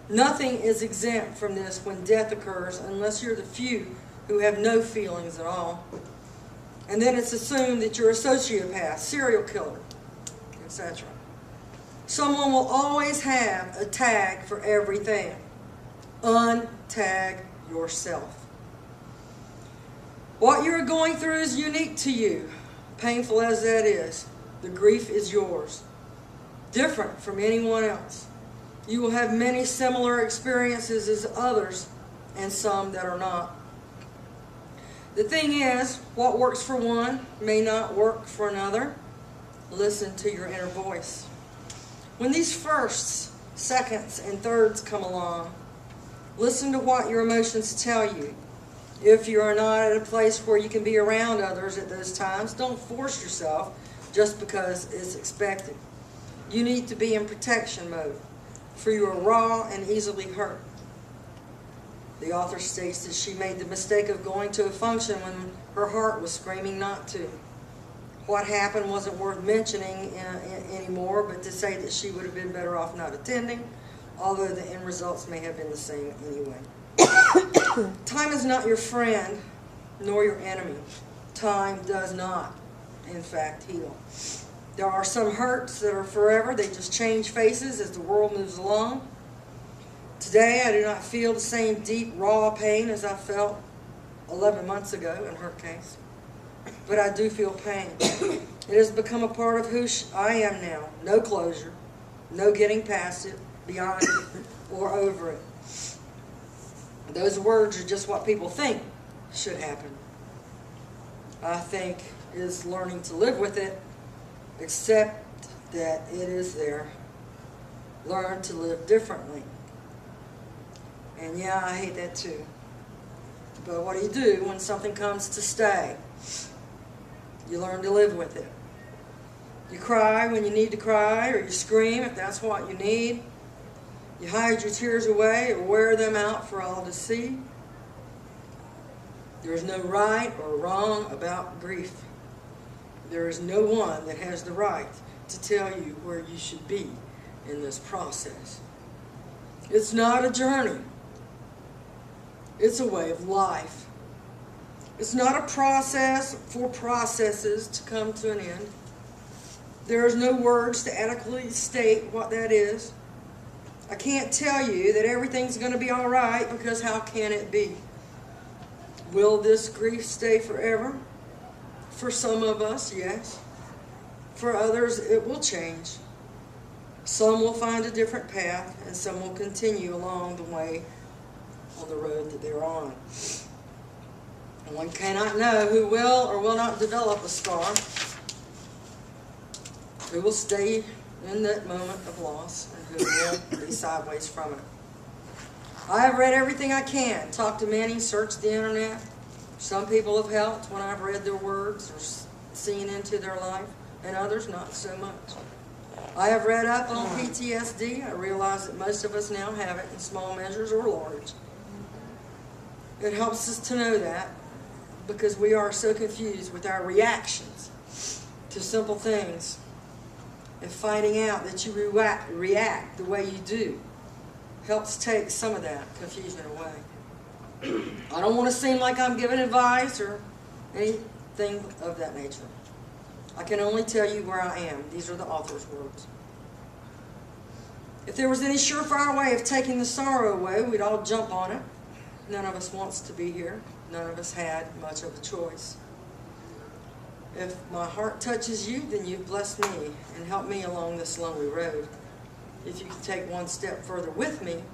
Nothing is exempt from this when death occurs unless you're the few who have no feelings at all. And then it's assumed that you're a sociopath, serial killer, etc. Someone will always have a tag for everything. Untag yourself. What you're going through is unique to you, painful as that is. The grief is yours, different from anyone else. You will have many similar experiences as others, and some that are not. The thing is, what works for one may not work for another. Listen to your inner voice. When these firsts, seconds, and thirds come along, listen to what your emotions tell you. If you are not at a place where you can be around others at those times, don't force yourself just because it's expected. You need to be in protection mode, for you are raw and easily hurt. The author states that she made the mistake of going to a function when her heart was screaming not to. What happened wasn't worth mentioning anymore, but to say that she would have been better off not attending, although the end results may have been the same anyway. Time is not your friend, nor your enemy. Time does not, in fact, heal. There are some hurts that are forever. They just change faces as the world moves along. Today, I do not feel the same deep, raw pain as I felt 11 months ago in her case. But I do feel pain. It has become a part of who I am now. No closure, no getting past it, beyond it, or over it. Those words are just what people think should happen. I think is learning to live with it, accept that it is there. Learn to live differently. And yeah, I hate that too. But what do you do when something comes to stay? You learn to live with it. You cry when you need to cry, or you scream if that's what you need. You hide your tears away or wear them out for all to see. There is no right or wrong about grief. There is no one that has the right to tell you where you should be in this process. It's not a journey. It's a way of life. It's not a process for processes to come to an end. There is no words to adequately state what that is. I can't tell you that everything's going to be all right, because how can it be? Will this grief stay forever? For some of us, yes. For others, it will change. Some will find a different path, and some will continue along the way on the road that they're on. And one cannot know who will or will not develop a scar, who will stay in that moment of loss, and who will be sideways from it. I have read everything I can, talked to many, searched the internet. Some people have helped when I've read their words or seen into their life, and others not so much. I have read up on PTSD. I realize that most of us now have it in small measures or large. It helps us to know that, because we are so confused with our reactions to simple things, and finding out that you react the way you do helps take some of that confusion away. I don't want to seem like I'm giving advice or anything of that nature. I can only tell you where I am. These are the author's words. If there was any surefire way of taking the sorrow away, we'd all jump on it. None of us wants to be here. None of us had much of a choice. If my heart touches you, then you've blessed me and helped me along this lonely road. If you can take one step further with me,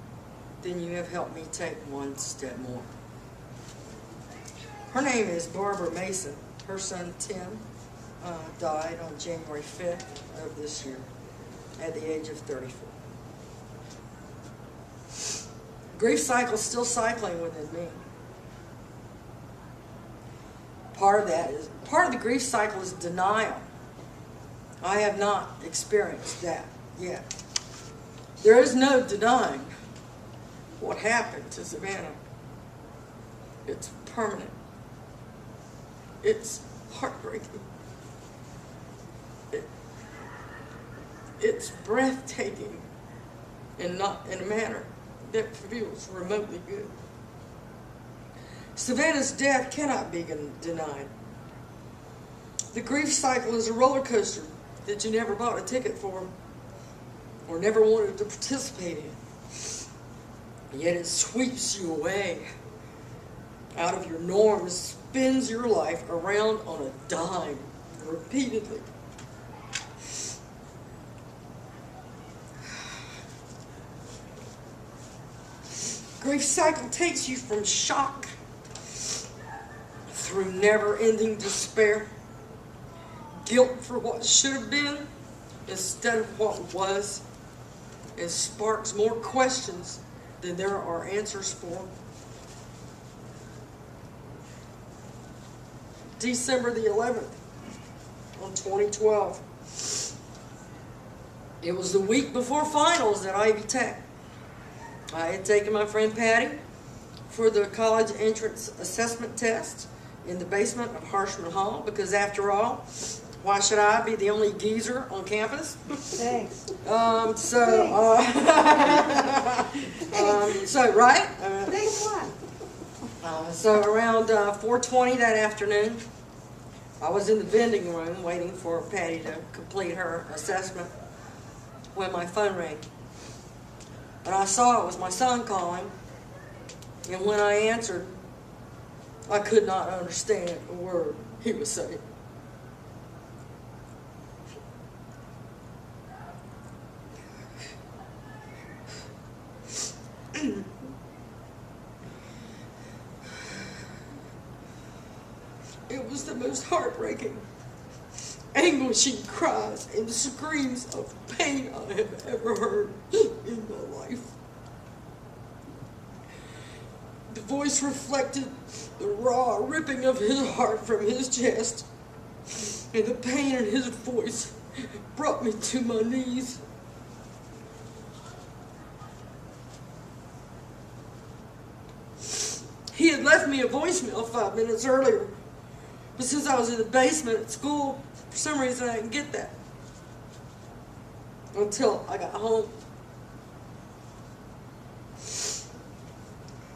then you have helped me take one step more. Her name is Barbara Mason. Her son, Tim, died on January 5th of this year at the age of 34. Grief cycle is still cycling within me. Part of the grief cycle is denial. I have not experienced that yet. There is no denying what happened to Savannah. It's permanent. It's heartbreaking. It's breathtaking, and not in a manner that feels remotely good. Savannah's death cannot be denied. The grief cycle is a roller coaster that you never bought a ticket for or never wanted to participate in. Yet it sweeps you away out of your norms, spins your life around on a dime repeatedly. Grief cycle takes you from shock through never-ending despair, guilt for what should have been instead of what was, and sparks more questions than there are answers for. December the 11th, on 2012. It was the week before finals at Ivy Tech. I had taken my friend Patty for the college entrance assessment test in the basement of Harshman Hall, because after all, why should I be the only geezer on campus? Thanks. Right? Thanks what? So around 4:20 that afternoon, I was in the vending room waiting for Patty to complete her assessment when my phone rang. And I saw it was my son calling, and when I answered, I could not understand a word he was saying. It was the most heartbreaking, anguishing cries and screams of pain I have ever heard in my life. The voice reflected the raw ripping of his heart from his chest, and the pain in his voice brought me to my knees. He had left me a voicemail 5 minutes earlier, but since I was in the basement at school, for some reason I didn't get that. until I got home.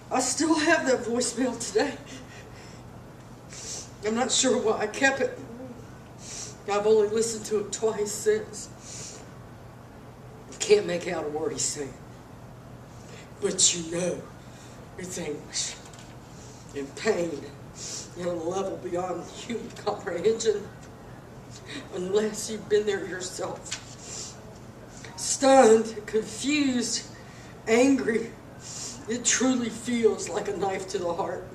I still have that voicemail today. I'm not sure why I kept it. I've only listened to it twice since. I can't make out a word he's saying. But you know it's anguish and pain on a level beyond human comprehension unless you've been there yourself. Stunned, confused, angry. It truly feels like a knife to the heart.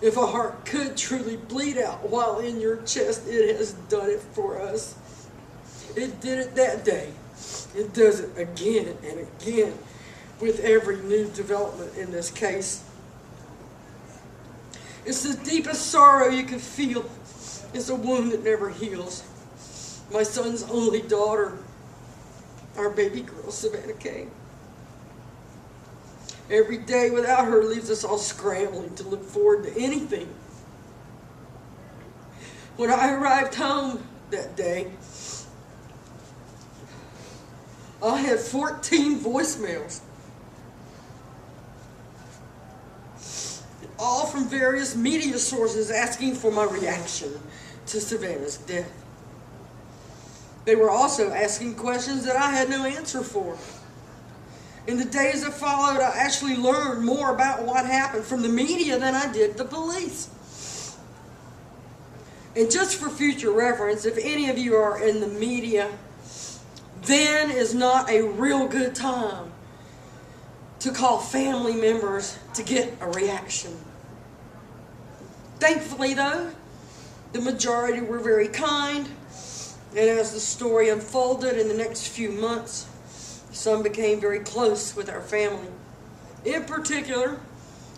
If a heart could truly bleed out while in your chest, it has done it for us. It did it that day. It does it again and again with every new development in this case. It's the deepest sorrow you can feel. It's a wound that never heals. My son's only daughter, our baby girl, Savannah came. Every day without her leaves us all scrambling to look forward to anything. When I arrived home that day, I had 14 voicemails. All from various media sources asking for my reaction to Savannah's death. They were also asking questions that I had no answer for. In the days that followed, I actually learned more about what happened from the media than I did the police. And just for future reference, if any of you are in the media, then is not a real good time to call family members to get a reaction. Thankfully, though, the majority were very kind, and as the story unfolded in the next few months, some became very close with our family. In particular,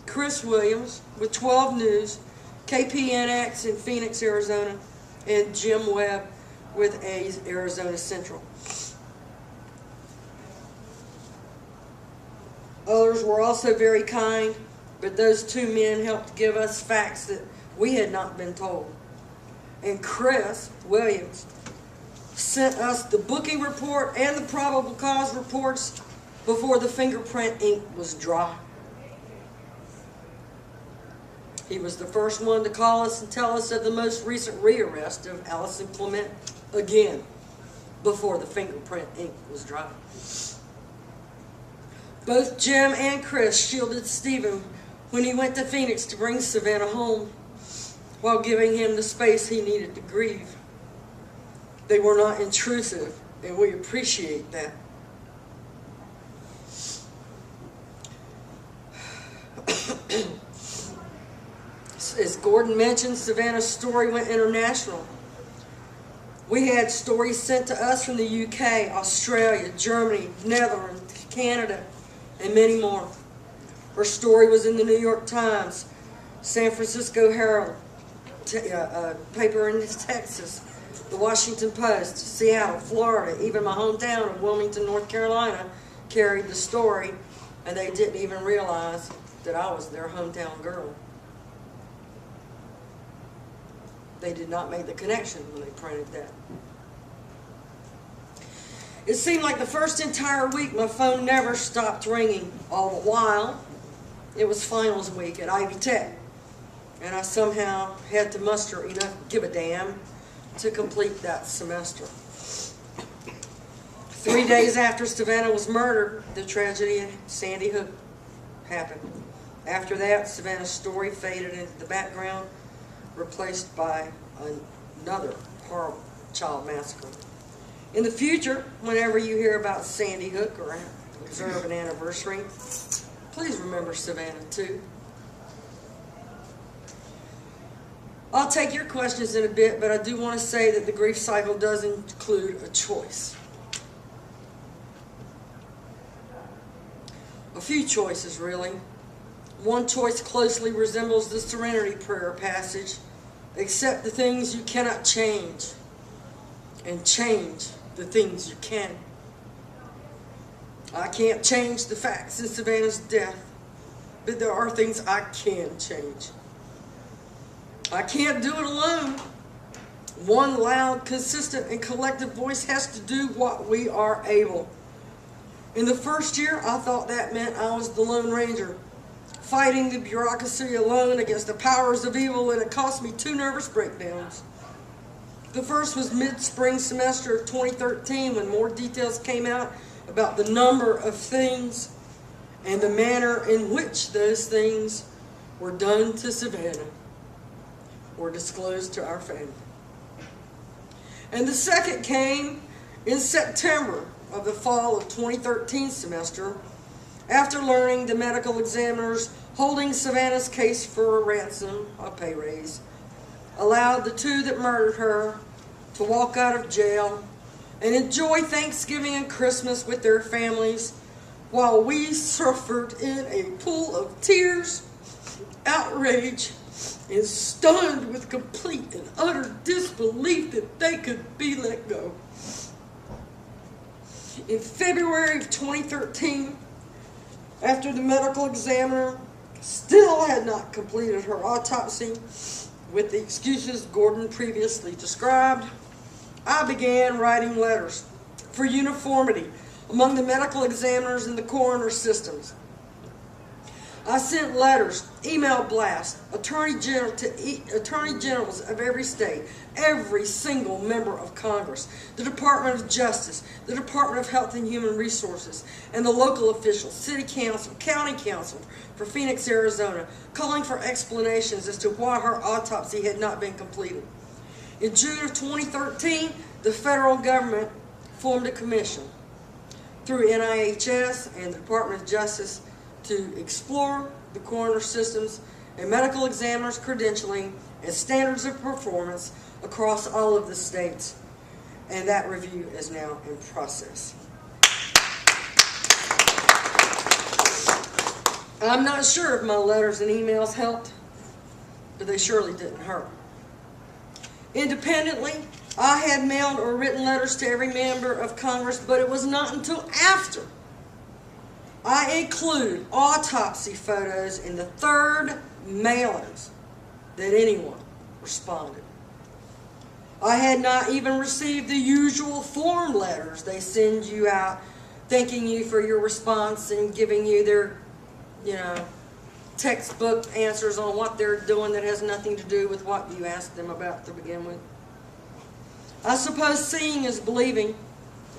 Chris Williams with 12 News, KPNX in Phoenix, Arizona, and Jim Webb with A's Arizona Central. Others were also very kind, but those two men helped give us facts that we had not been told. And Chris Williams sent us the booking report and the probable cause reports before the fingerprint ink was dry. He was the first one to call us and tell us of the most recent rearrest of Allison Clement again before the fingerprint ink was dry. Both Jim and Chris shielded Stephen when he went to Phoenix to bring Savannah home while giving him the space he needed to grieve. They were not intrusive, and we appreciate that. As Gordon mentioned, Savannah's story went international. We had stories sent to us from the UK, Australia, Germany, Netherlands, Canada, and many more. Her story was in the New York Times, San Francisco Herald, paper in Texas, the Washington Post, Seattle, Florida, even my hometown of Wilmington, North Carolina, carried the story, and they didn't even realize that I was their hometown girl. They did not make the connection when they printed that. It seemed like the first entire week my phone never stopped ringing. All the while, it was finals week at Ivy Tech, and I somehow had to muster enough give a damn to complete that semester. 3 days after Savannah was murdered, the tragedy at Sandy Hook happened. After that, Savannah's story faded into the background, replaced by another horrible child massacre. In the future, whenever you hear about Sandy Hook or observe an anniversary, please remember Savannah too. I'll take your questions in a bit, but I do want to say that the grief cycle does include a choice. A few choices, really. One choice closely resembles the Serenity Prayer passage: accept the things you cannot change and change the things you can. I can't change the facts in Savannah's death, but there are things I can change. I can't do it alone, One loud, consistent, and collective voice has to do what we are able. In the first year, I thought that meant I was the Lone Ranger, fighting the bureaucracy alone against the powers of evil, and it cost me 2 nervous breakdowns. The first was mid-spring semester of 2013, when more details came out about the number of things and the manner in which those things were done to Savannah or disclosed to our family. And the second came in September of the fall of 2013 semester, after learning the medical examiners holding Savannah's case for a ransom, a pay raise, allowed the 2 that murdered her to walk out of jail and enjoy Thanksgiving and Christmas with their families, while we suffered in a pool of tears, outrage, and stunned with complete and utter disbelief that they could be let go. In February of 2013, after the medical examiner still had not completed her autopsy with the excuses Gordon previously described, I began writing letters for uniformity among the medical examiners and the coroner systems. I sent letters, email blasts, attorney generals of every state, every single member of Congress, the Department of Justice, the Department of Health and Human Resources, and the local officials, city council, county council for Phoenix, Arizona, calling for explanations as to why her autopsy had not been completed. In June of 2013, the federal government formed a commission through NIHS and the Department of Justice to explore the coroner systems and medical examiners' credentialing and standards of performance across all of the states. And that review is now in process. I'm not sure if my letters and emails helped, but they surely didn't hurt. Independently, I had mailed or written letters to every member of Congress, but it was not until after I include autopsy photos in the 3rd mailings that anyone responded. I had not even received the usual form letters they send you out, thanking you for your response and giving you their, textbook answers on what they're doing that has nothing to do with what you asked them about to begin with. I suppose seeing is believing,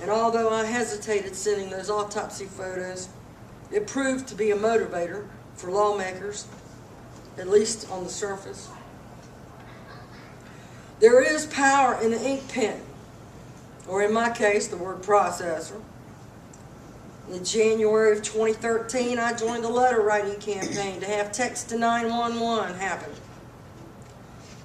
and although I hesitated sending those autopsy photos, it proved to be a motivator for lawmakers, at least on the surface. There is power in the ink pen, or in my case, the word processor. In January of 2013, I joined the letter writing campaign to have text to 911 happen.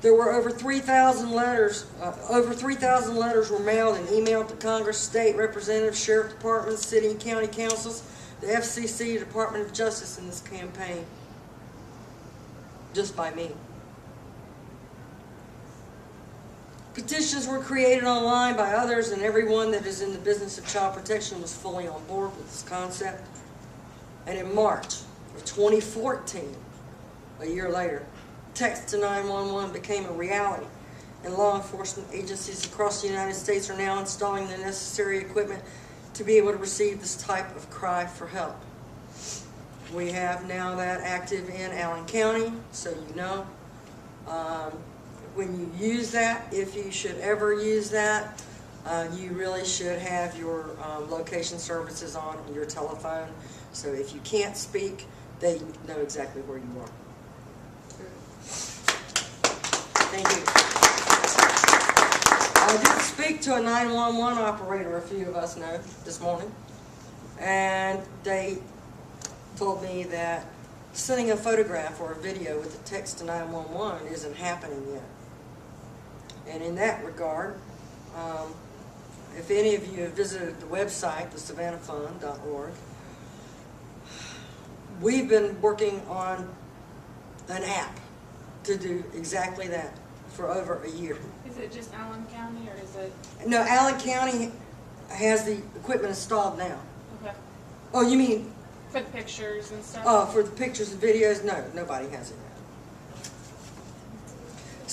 There were over 3,000 letters. Over 3,000 letters were mailed and emailed to Congress, state representatives, sheriff departments, city and county councils, the FCC, Department of Justice in this campaign, just by me. Petitions were created online by others, and everyone that is in the business of child protection was fully on board with this concept. And in March of 2014, a year later, text to 911 became a reality, and law enforcement agencies across the United States are now installing the necessary equipment to be able to receive this type of cry for help. We have now that active in Allen County, so you know. When you use that, if you should ever use that, you really should have your location services on your telephone. So if you can't speak, they know exactly where you are. Thank you. I did speak to a 911 operator, a few of us know, this morning, and they told me that sending a photograph or a video with the text to 911 isn't happening yet. And in that regard, if any of you have visited the website, thesavannahfund.org, we've been working on an app to do exactly that for over a year. Is it just Allen County, or is it? No, Allen County has the equipment installed now. Okay. Oh, you mean? For the pictures and stuff? Oh, for the pictures and videos? No, nobody has it yet.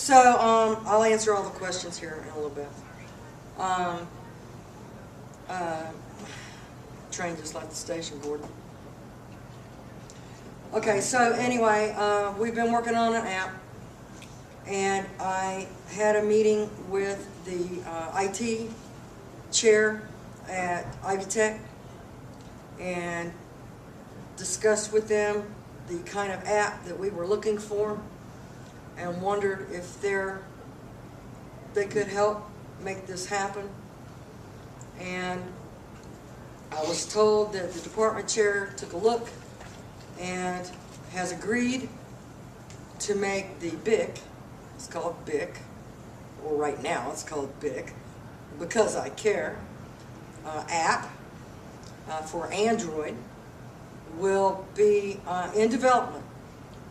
So, I'll answer all the questions here in a little bit. Train just left the station, Gordon. Okay, so anyway, we've been working on an app, and I had a meeting with the IT chair at Ivy Tech and discussed with them the kind of app that we were looking for and wondered if they could help make this happen. And I was told that the department chair took a look and has agreed to make the BIC, it's called BIC, or right now it's called BIC, Because I Care, app for Android will be in development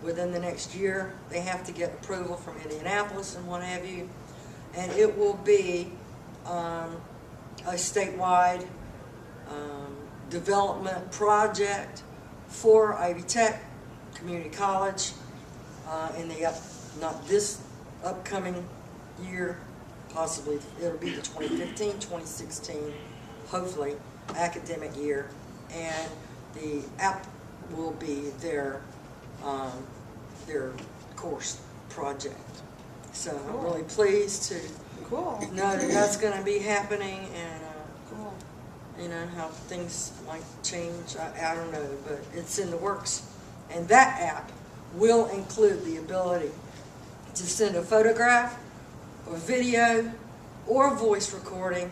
within the next year. They have to get approval from Indianapolis and what have you, and it will be a statewide development project for Ivy Tech Community College in the not this upcoming year, possibly it'll be the 2015-2016, hopefully, academic year, and the app will be their course project. So I'm really pleased to Cool. know that that's going to be happening, and Cool. you know, how things might change, I don't know, but it's in the works. And that app will include the ability to send a photograph, or video, or a voice recording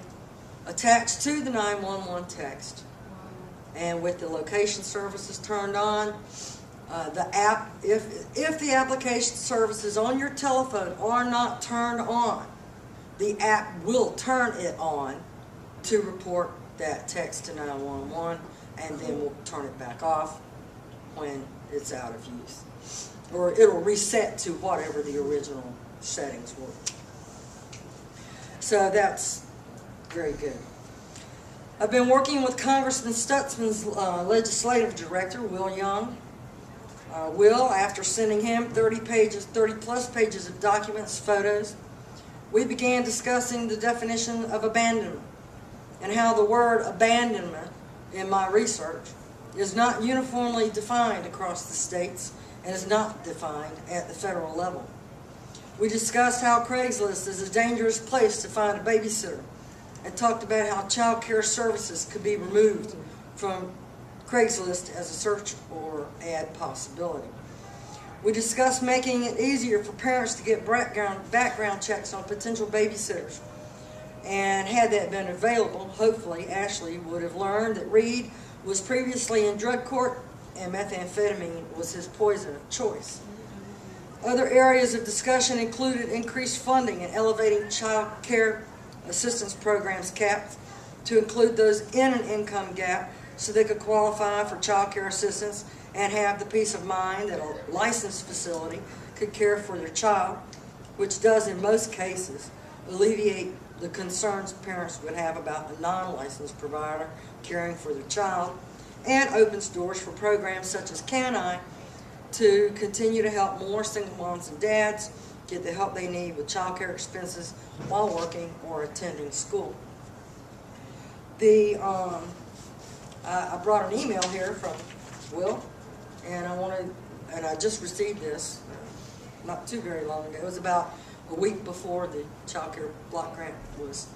attached to the 911 text. And with the location services turned on, the app, if the application services on your telephone are not turned on, the app will turn it on to report that text to 911, and then we'll turn it back off when it's out of use. Or it'll reset to whatever the original settings were. So that's very good. I've been working with Congressman Stutzman's legislative director, Will Young. Will, after sending him 30 plus pages of documents, photos, we began discussing the definition of abandonment and how the word abandonment, in my research, is not uniformly defined across the states and is not defined at the federal level. We discussed how Craigslist is a dangerous place to find a babysitter and talked about how child care services could be removed from Craigslist as a search or ad possibility. We discussed making it easier for parents to get background checks on potential babysitters. And had that been available, hopefully Ashley would have learned that Reed was previously in drug court and methamphetamine was his poison of choice. Other areas of discussion included increased funding and elevating child care assistance programs capped to include those in an income gap so they could qualify for child care assistance and have the peace of mind that a licensed facility could care for their child, which does in most cases alleviate the concerns parents would have about a non-licensed provider caring for their child, and opens doors for programs such as Can I to continue to help more single moms and dads get the help they need with child care expenses while working or attending school. I brought an email here from Will, and I just received this not too very long ago. It was about a week before the child care block grant was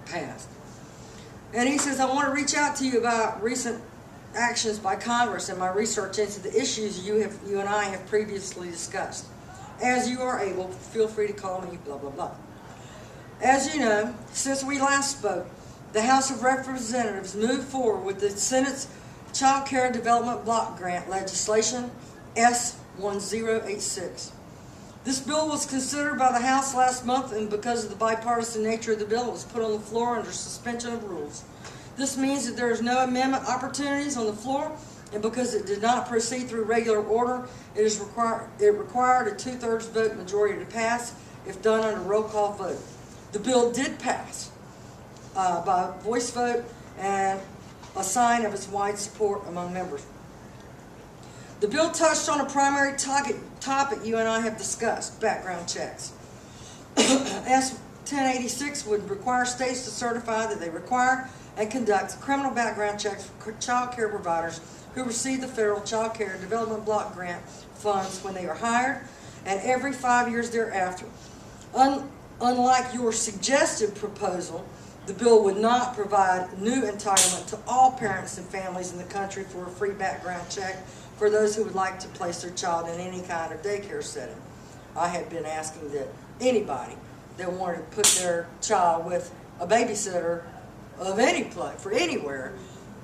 passed. And he says, I want to reach out to you about recent actions by Congress and my research into the issues you and I have previously discussed. As you are able, feel free to call me, blah, blah, blah. As you know, since we last spoke, the House of Representatives moved forward with the Senate's Child Care Development Block Grant legislation, S1086. This bill was considered by the House last month, and because of the bipartisan nature of the bill, it was put on the floor under suspension of rules. This means that there is no amendment opportunities on the floor, and because it did not proceed through regular order, it required a 2/3 vote majority to pass, if done under roll call vote. The bill did pass by voice vote and a sign of its wide support among members. The bill touched on a primary topic you and I have discussed, background checks. S 1086 would require states to certify that they require and conduct criminal background checks for child care providers who receive the federal Child Care Development Block Grant funds when they are hired and every 5 years thereafter. Unlike your suggested proposal, the bill would not provide new entitlement to all parents and families in the country for a free background check for those who would like to place their child in any kind of daycare setting. I had been asking that anybody that wanted to put their child with a babysitter of any place, for anywhere,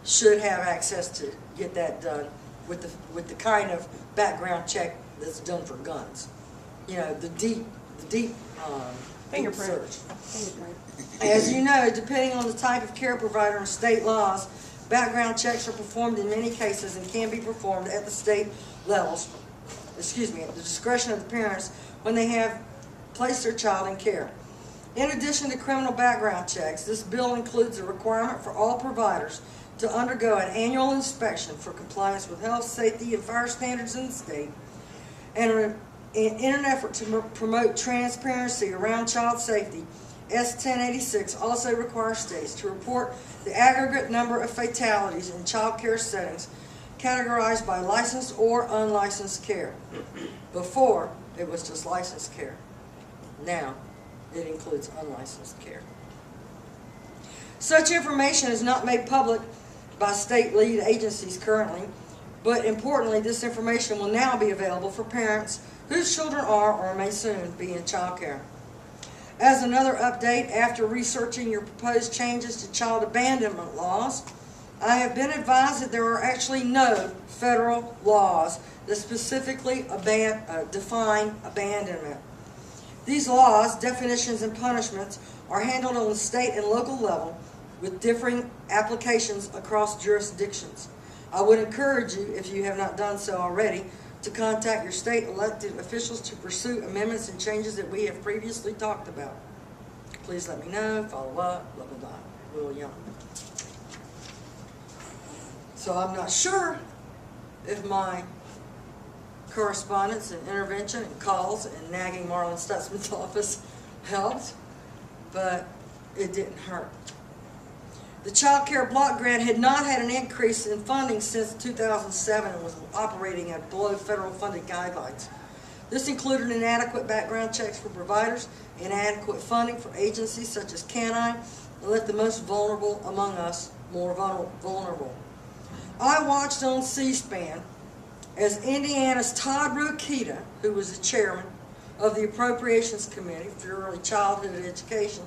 should have access to get that done with the kind of background check that's done for guns. You know, the deep Fingerprint. search. As you know, depending on the type of care provider and state laws, background checks are performed in many cases and can be performed at the state levels, at the discretion of the parents when they have placed their child in care. In addition to criminal background checks, this bill includes a requirement for all providers to undergo an annual inspection for compliance with health, safety, and fire standards in the state. And in an effort to promote transparency around child safety, S 1086 also requires states to report the aggregate number of fatalities in child care settings categorized by licensed or unlicensed care. Before, it was just licensed care. Now, it includes unlicensed care. Such information is not made public by state lead agencies currently, but importantly, this information will now be available for parents whose children are or may soon be in child care. As another update, after researching your proposed changes to child abandonment laws, I have been advised that there are actually no federal laws that specifically define abandonment. These laws, definitions, and punishments are handled on the state and local level with differing applications across jurisdictions. I would encourage you, if you have not done so already, to contact your state elected officials to pursue amendments and changes that we have previously talked about. Please let me know, follow up, blah, blah, blah. Will Young. So I'm not sure if my correspondence and intervention and calls and nagging Marlon Stutzman's office helped, but it didn't hurt. The Child Care Block Grant had not had an increase in funding since 2007 and was operating at below federal funding guidelines. This included inadequate background checks for providers, inadequate funding for agencies such as Canine, and left the most vulnerable among us more vulnerable. I watched on C-SPAN as Indiana's Todd Rokita, who was the chairman of the Appropriations Committee for Early Childhood Education,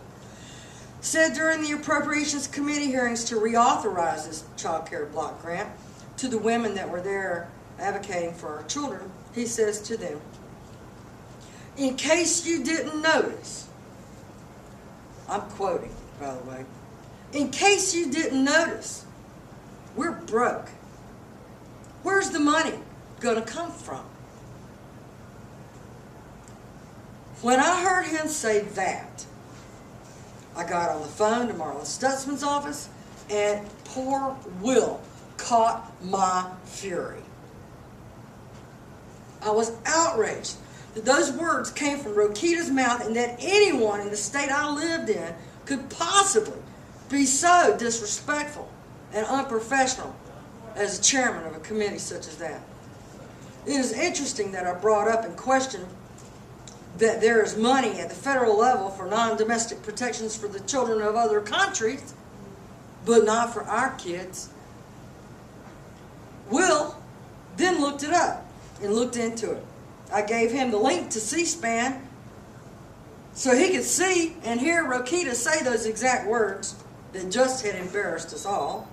said during the Appropriations Committee hearings to reauthorize this Child Care Block Grant to the women that were there advocating for our children. He says to them, "In case you didn't notice," I'm quoting, by the way, "in case you didn't notice, we're broke. Where's the money going to come from?" When I heard him say that, I got on the phone to Marlon Stutzman's office, and poor Will caught my fury. I was outraged that those words came from Rokita's mouth and that anyone in the state I lived in could possibly be so disrespectful and unprofessional as the chairman of a committee such as that. It is interesting that I brought up and questioned that there is money at the federal level for non-domestic protections for the children of other countries, but not for our kids. Will then looked it up and looked into it. I gave him the link to C-SPAN so he could see and hear Rokita say those exact words that just had embarrassed us all.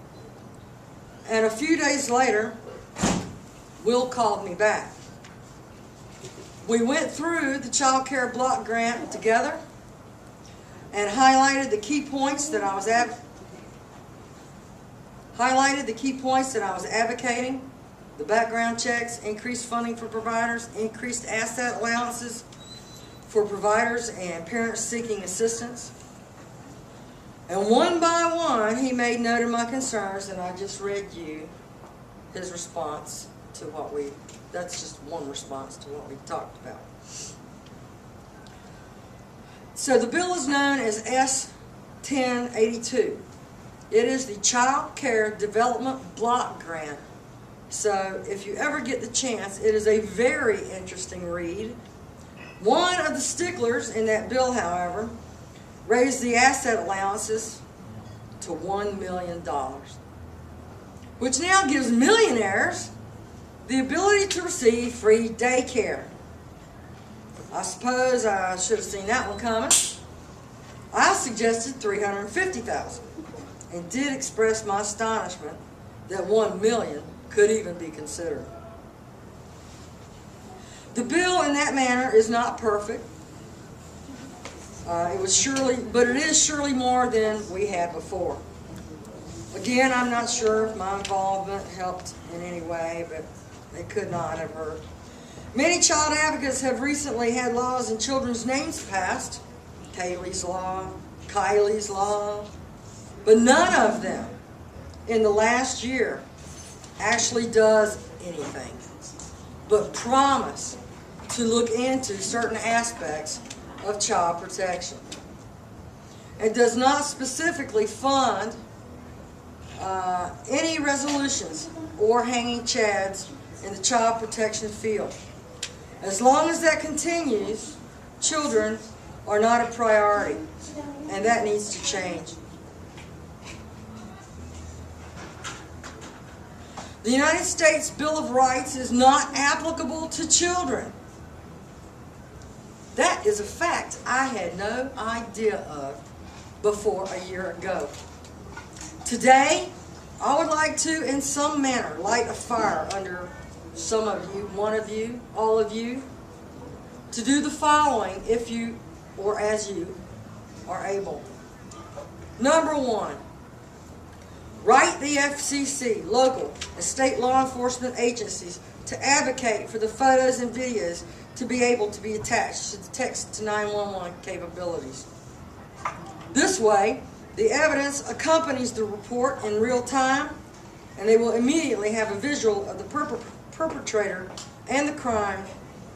And a few days later, Will called me back. We went through the Child Care Block Grant together and highlighted the key points that I was advocating: the background checks, increased funding for providers, increased asset allowances for providers and parents seeking assistance. And one by one, he made note of my concerns, and I just read you his response to what that's just one response to what we talked about. So the bill is known as S-1082. It is the Child Care Development Block Grant. So if you ever get the chance, it is a very interesting read. One of the sticklers in that bill, however, raised the asset allowances to $1 million, which now gives millionaires the ability to receive free daycare. I suppose I should have seen that one coming. I suggested $350,000 and did express my astonishment that $1 million could even be considered. The bill in that manner is not perfect. But it is surely more than we had before. Again, I'm not sure if my involvement helped in any way, but it could not have hurt. Many child advocates have recently had laws and children's names passed. Kaylee's Law, Kylie's Law, but none of them in the last year actually does anything but promise to look into certain aspects of child protection. It does not specifically fund any resolutions or hanging chads in the child protection field. As long as that continues, children are not a priority, and that needs to change. The United States Bill of Rights is not applicable to children. That is a fact I had no idea of before a year ago. Today, I would like to, in some manner, light a fire under some of you, one of you, all of you, to do the following if you, or as you, are able. Number one, write the FCC, local, and state law enforcement agencies to advocate for the photos and videos to be able to be attached to the text to 911 capabilities. This way, the evidence accompanies the report in real time, and they will immediately have a visual of the perpetrator and the crime,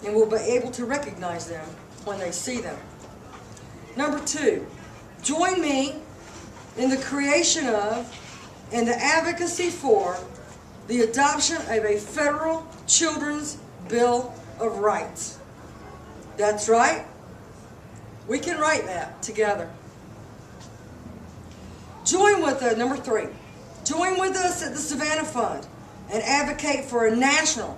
and will be able to recognize them when they see them. Number two, join me in the creation of and the advocacy for the adoption of a federal Children's Bill of Rights. That's right. We can write that together. Number three, join with us at the Savannah Fund and advocate for a national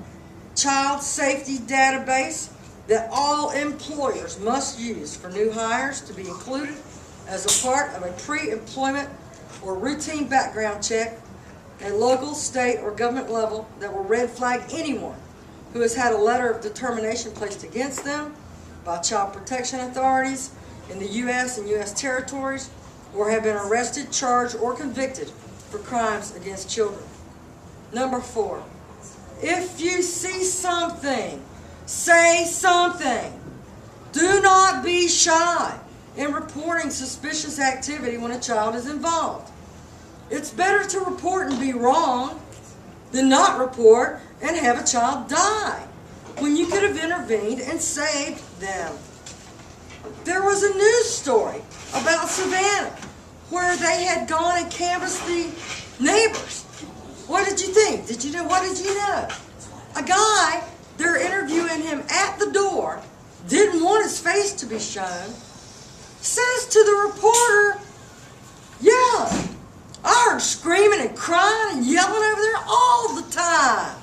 child safety database that all employers must use for new hires to be included as a part of a pre-employment or routine background check at local, state, or government level that will red flag anyone who has had a letter of determination placed against them by child protection authorities in the U.S. and U.S. territories, or have been arrested, charged, or convicted for crimes against children. Number four, if you see something, say something. Do not be shy in reporting suspicious activity when a child is involved. It's better to report and be wrong than not report and have a child die when you could have intervened and saved them. There was a news story about Savannah where they had gone and canvassed the neighbors. What did you think? What did you know? A guy, they're interviewing him at the door, didn't want his face to be shown, says to the reporter, "Yeah, I heard screaming and crying and yelling over there all the time."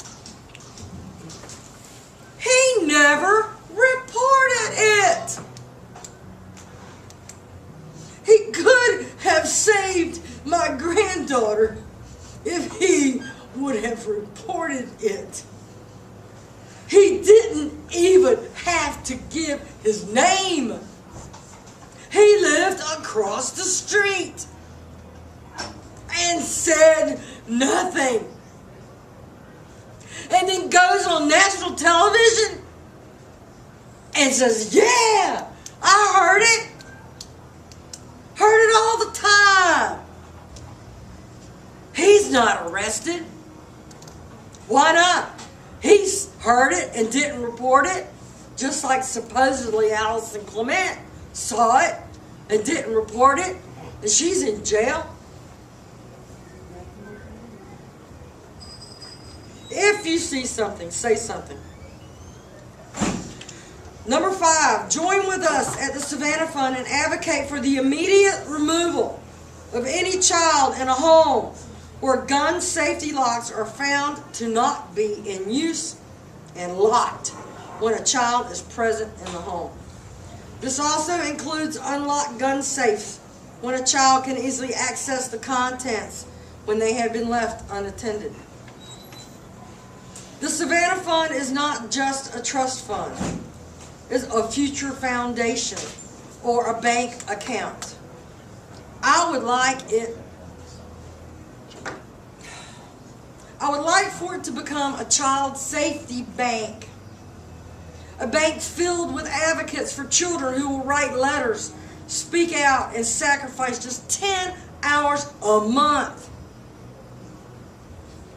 He never reported it. He could have saved my granddaughter if he would have reported it. He didn't even have to give his name. He lived across the street and said nothing. And then goes on national television and says, "Yeah, I heard it. Heard it all the time." He's not arrested. Why not? He's heard it and didn't report it, just like supposedly Allison Clement saw it and didn't report it, and she's in jail. If you see something, say something. Number 5, join with us at the Savannah Fund and advocate for the immediate removal of any child in a home where gun safety locks are found to not be in use and locked when a child is present in the home. This also includes unlocked gun safes when a child can easily access the contents when they have been left unattended. The Savannah Fund is not just a trust fund. It's a future foundation or a bank account. I would like for it to become a child safety bank. A bank filled with advocates for children who will write letters, speak out, and sacrifice just 10 hours a month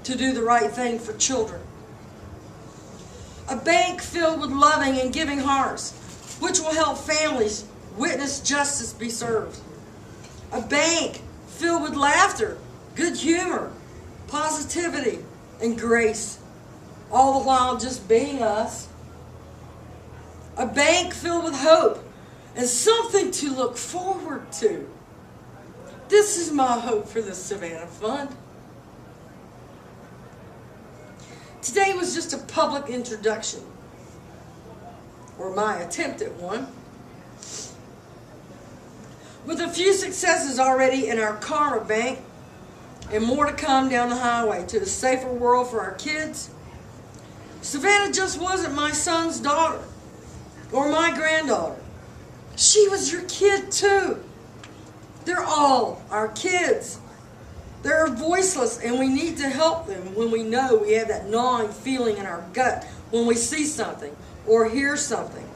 to do the right thing for children. A bank filled with loving and giving hearts, which will help families witness justice be served. A bank filled with laughter, good humor, positivity, and grace, all the while just being us. A bank filled with hope and something to look forward to. This is my hope for the Savannah Fund. Today was just a public introduction, or my attempt at one, with a few successes already in our karma bank and more to come down the highway to a safer world for our kids. Savannah just wasn't my son's daughter or my granddaughter. She was your kid too. They're all our kids. They're voiceless, and we need to help them when we know we have that gnawing feeling in our gut when we see something or hear something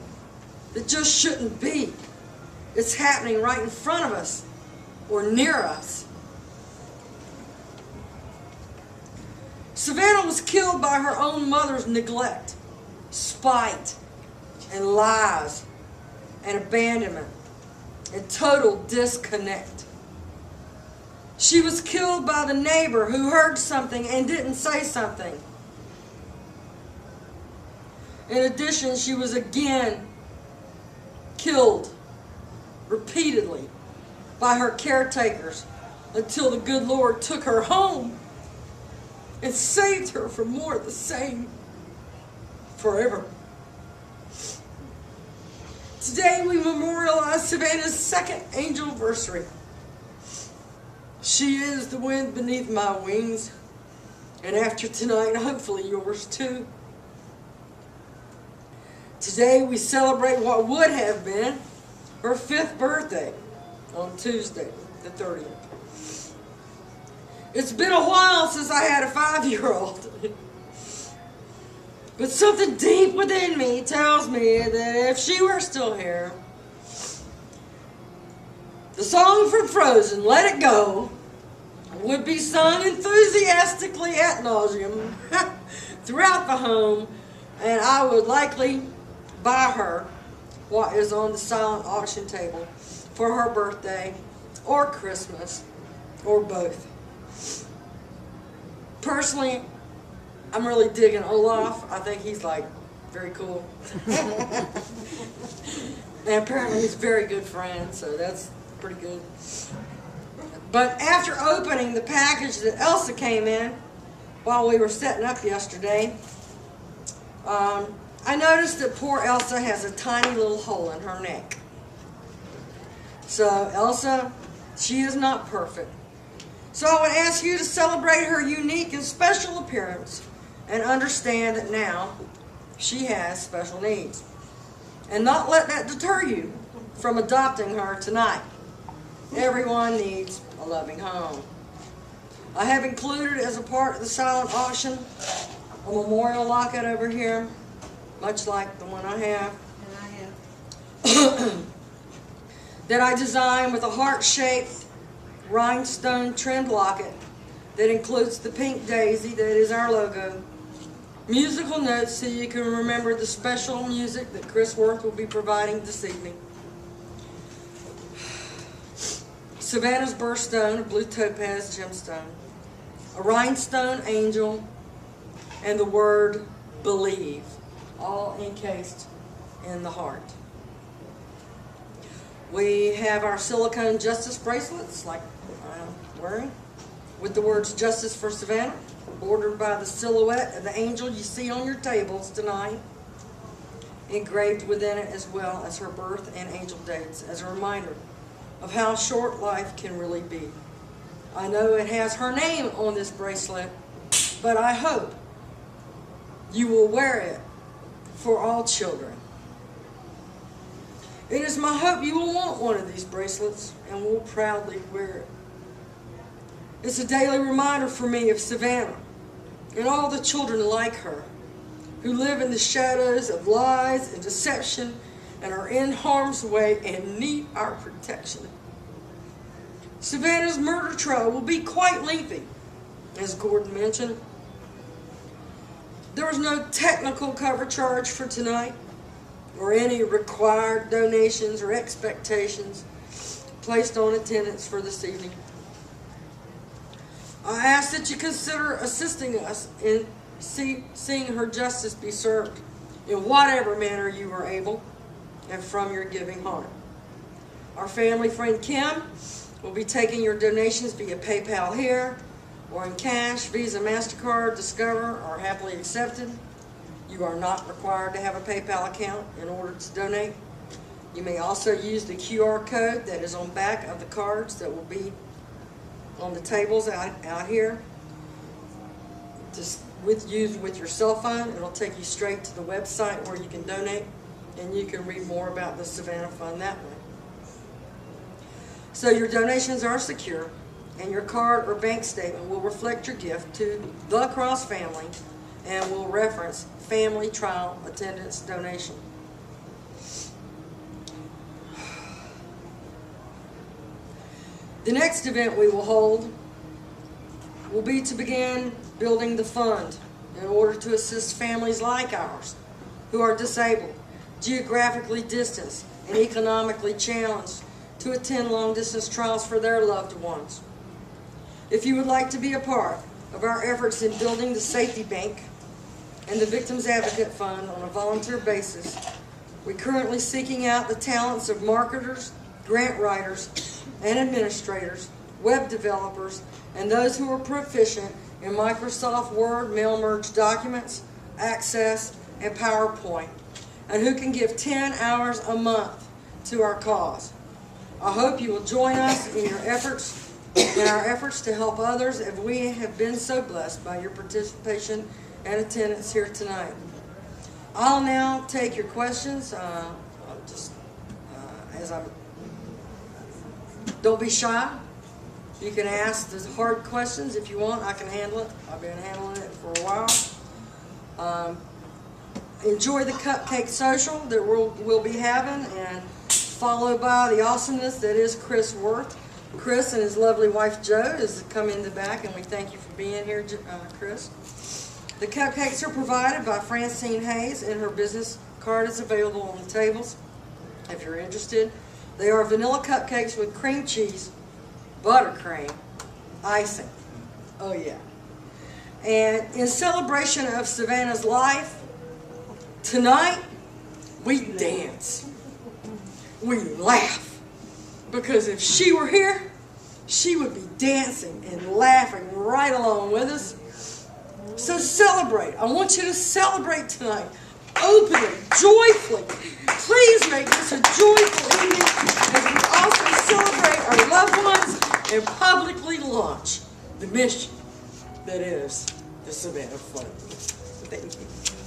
that just shouldn't be. It's happening right in front of us or near us. Savannah was killed by her own mother's neglect, spite, and lies, and abandonment, and total disconnect. She was killed by the neighbor who heard something and didn't say something. In addition, she was again killed repeatedly by her caretakers until the good Lord took her home and saved her from more of the same forever. Today we memorialize Savannah's second angelversary. She is the wind beneath my wings, and after tonight, hopefully yours too. Today we celebrate what would have been her 5th birthday on Tuesday, the 30th. It's been a while since I had a 5-year-old. But something deep within me tells me that if she were still here, the song from Frozen, Let It Go, would be sung enthusiastically ad nauseum throughout the home, and I would likely buy her what is on the silent auction table for her birthday or Christmas or both. Personally, I'm really digging Olaf. I think he's like very cool. And apparently he's a very good friend, so that's pretty good. But after opening the package that Elsa came in while we were setting up yesterday, I noticed that poor Elsa has a tiny little hole in her neck. So Elsa, she is not perfect. So I would ask you to celebrate her unique and special appearance and understand that now she has special needs. And not let that deter you from adopting her tonight. Everyone needs a loving home. I have included as a part of the silent auction a memorial locket over here, much like the one I have. And I have. That I designed with a heart-shaped rhinestone trimmed locket that includes the pink daisy that is our logo musical notes so you can remember the special music that Chris Worth will be providing this evening. Savannah's birthstone, a blue topaz gemstone, a rhinestone angel, and the word believe, all encased in the heart. We have our silicone justice bracelets, like I'm wearing, with the words Justice for Savannah, bordered by the silhouette of the angel you see on your tables tonight, engraved within it, as well as her birth and angel dates, as a reminder of how short life can really be. I know it has her name on this bracelet, but I hope you will wear it for all children. It is my hope you will want one of these bracelets and will proudly wear it. It's a daily reminder for me of Savannah and all the children like her who live in the shadows of lies and deception and are in harm's way and need our protection. Savannah's murder trial will be quite lengthy, as Gordon mentioned. There was no technical cover charge for tonight, or any required donations or expectations placed on attendance for this evening. I ask that you consider assisting us in seeing her justice be served in whatever manner you are able and from your giving heart. Our family friend Kim will be taking your donations via PayPal here or in cash, Visa, MasterCard, Discover, or happily accepted. You are not required to have a PayPal account in order to donate. You may also use the QR code that is on back of the cards that will be on the tables out here. Just use with your cell phone. It'll take you straight to the website where you can donate, and you can read more about the Savannah Fund that way. So your donations are secure, and your card or bank statement will reflect your gift to the Cross family and will reference family trial attendance donation. The next event we will hold will be to begin building the fund in order to assist families like ours who are disabled, geographically distanced, and economically challenged to attend long-distance trials for their loved ones. If you would like to be a part of our efforts in building the Safety Bank and the Victims Advocate Fund on a volunteer basis, we're currently seeking out the talents of marketers, grant writers, and administrators, web developers, and those who are proficient in Microsoft Word, mail merge documents, Access, and PowerPoint, and who can give 10 hours a month to our cause. I hope you will join us in our efforts to help others, as we have been so blessed by your participation and attendance here tonight. I'll now take your questions. Don't be shy. You can ask the hard questions if you want. I can handle it. I've been handling it for a while. Enjoy the Cupcake Social that we'll be having, and followed by the awesomeness that is Chris Worth. Chris and his lovely wife Jo has come in the back, and we thank you for being here, Chris. The cupcakes are provided by Francine Hayes, and her business card is available on the tables if you're interested. They are vanilla cupcakes with cream cheese, buttercream, icing. Oh yeah. And in celebration of Savannah's life, tonight we dance. We laugh. Because if she were here, she would be dancing and laughing right along with us. So celebrate. I want you to celebrate tonight. Openly, joyfully. Please make this a joyful evening as we also celebrate our loved ones and publicly launch the mission that is the Savannah Fund. Thank you.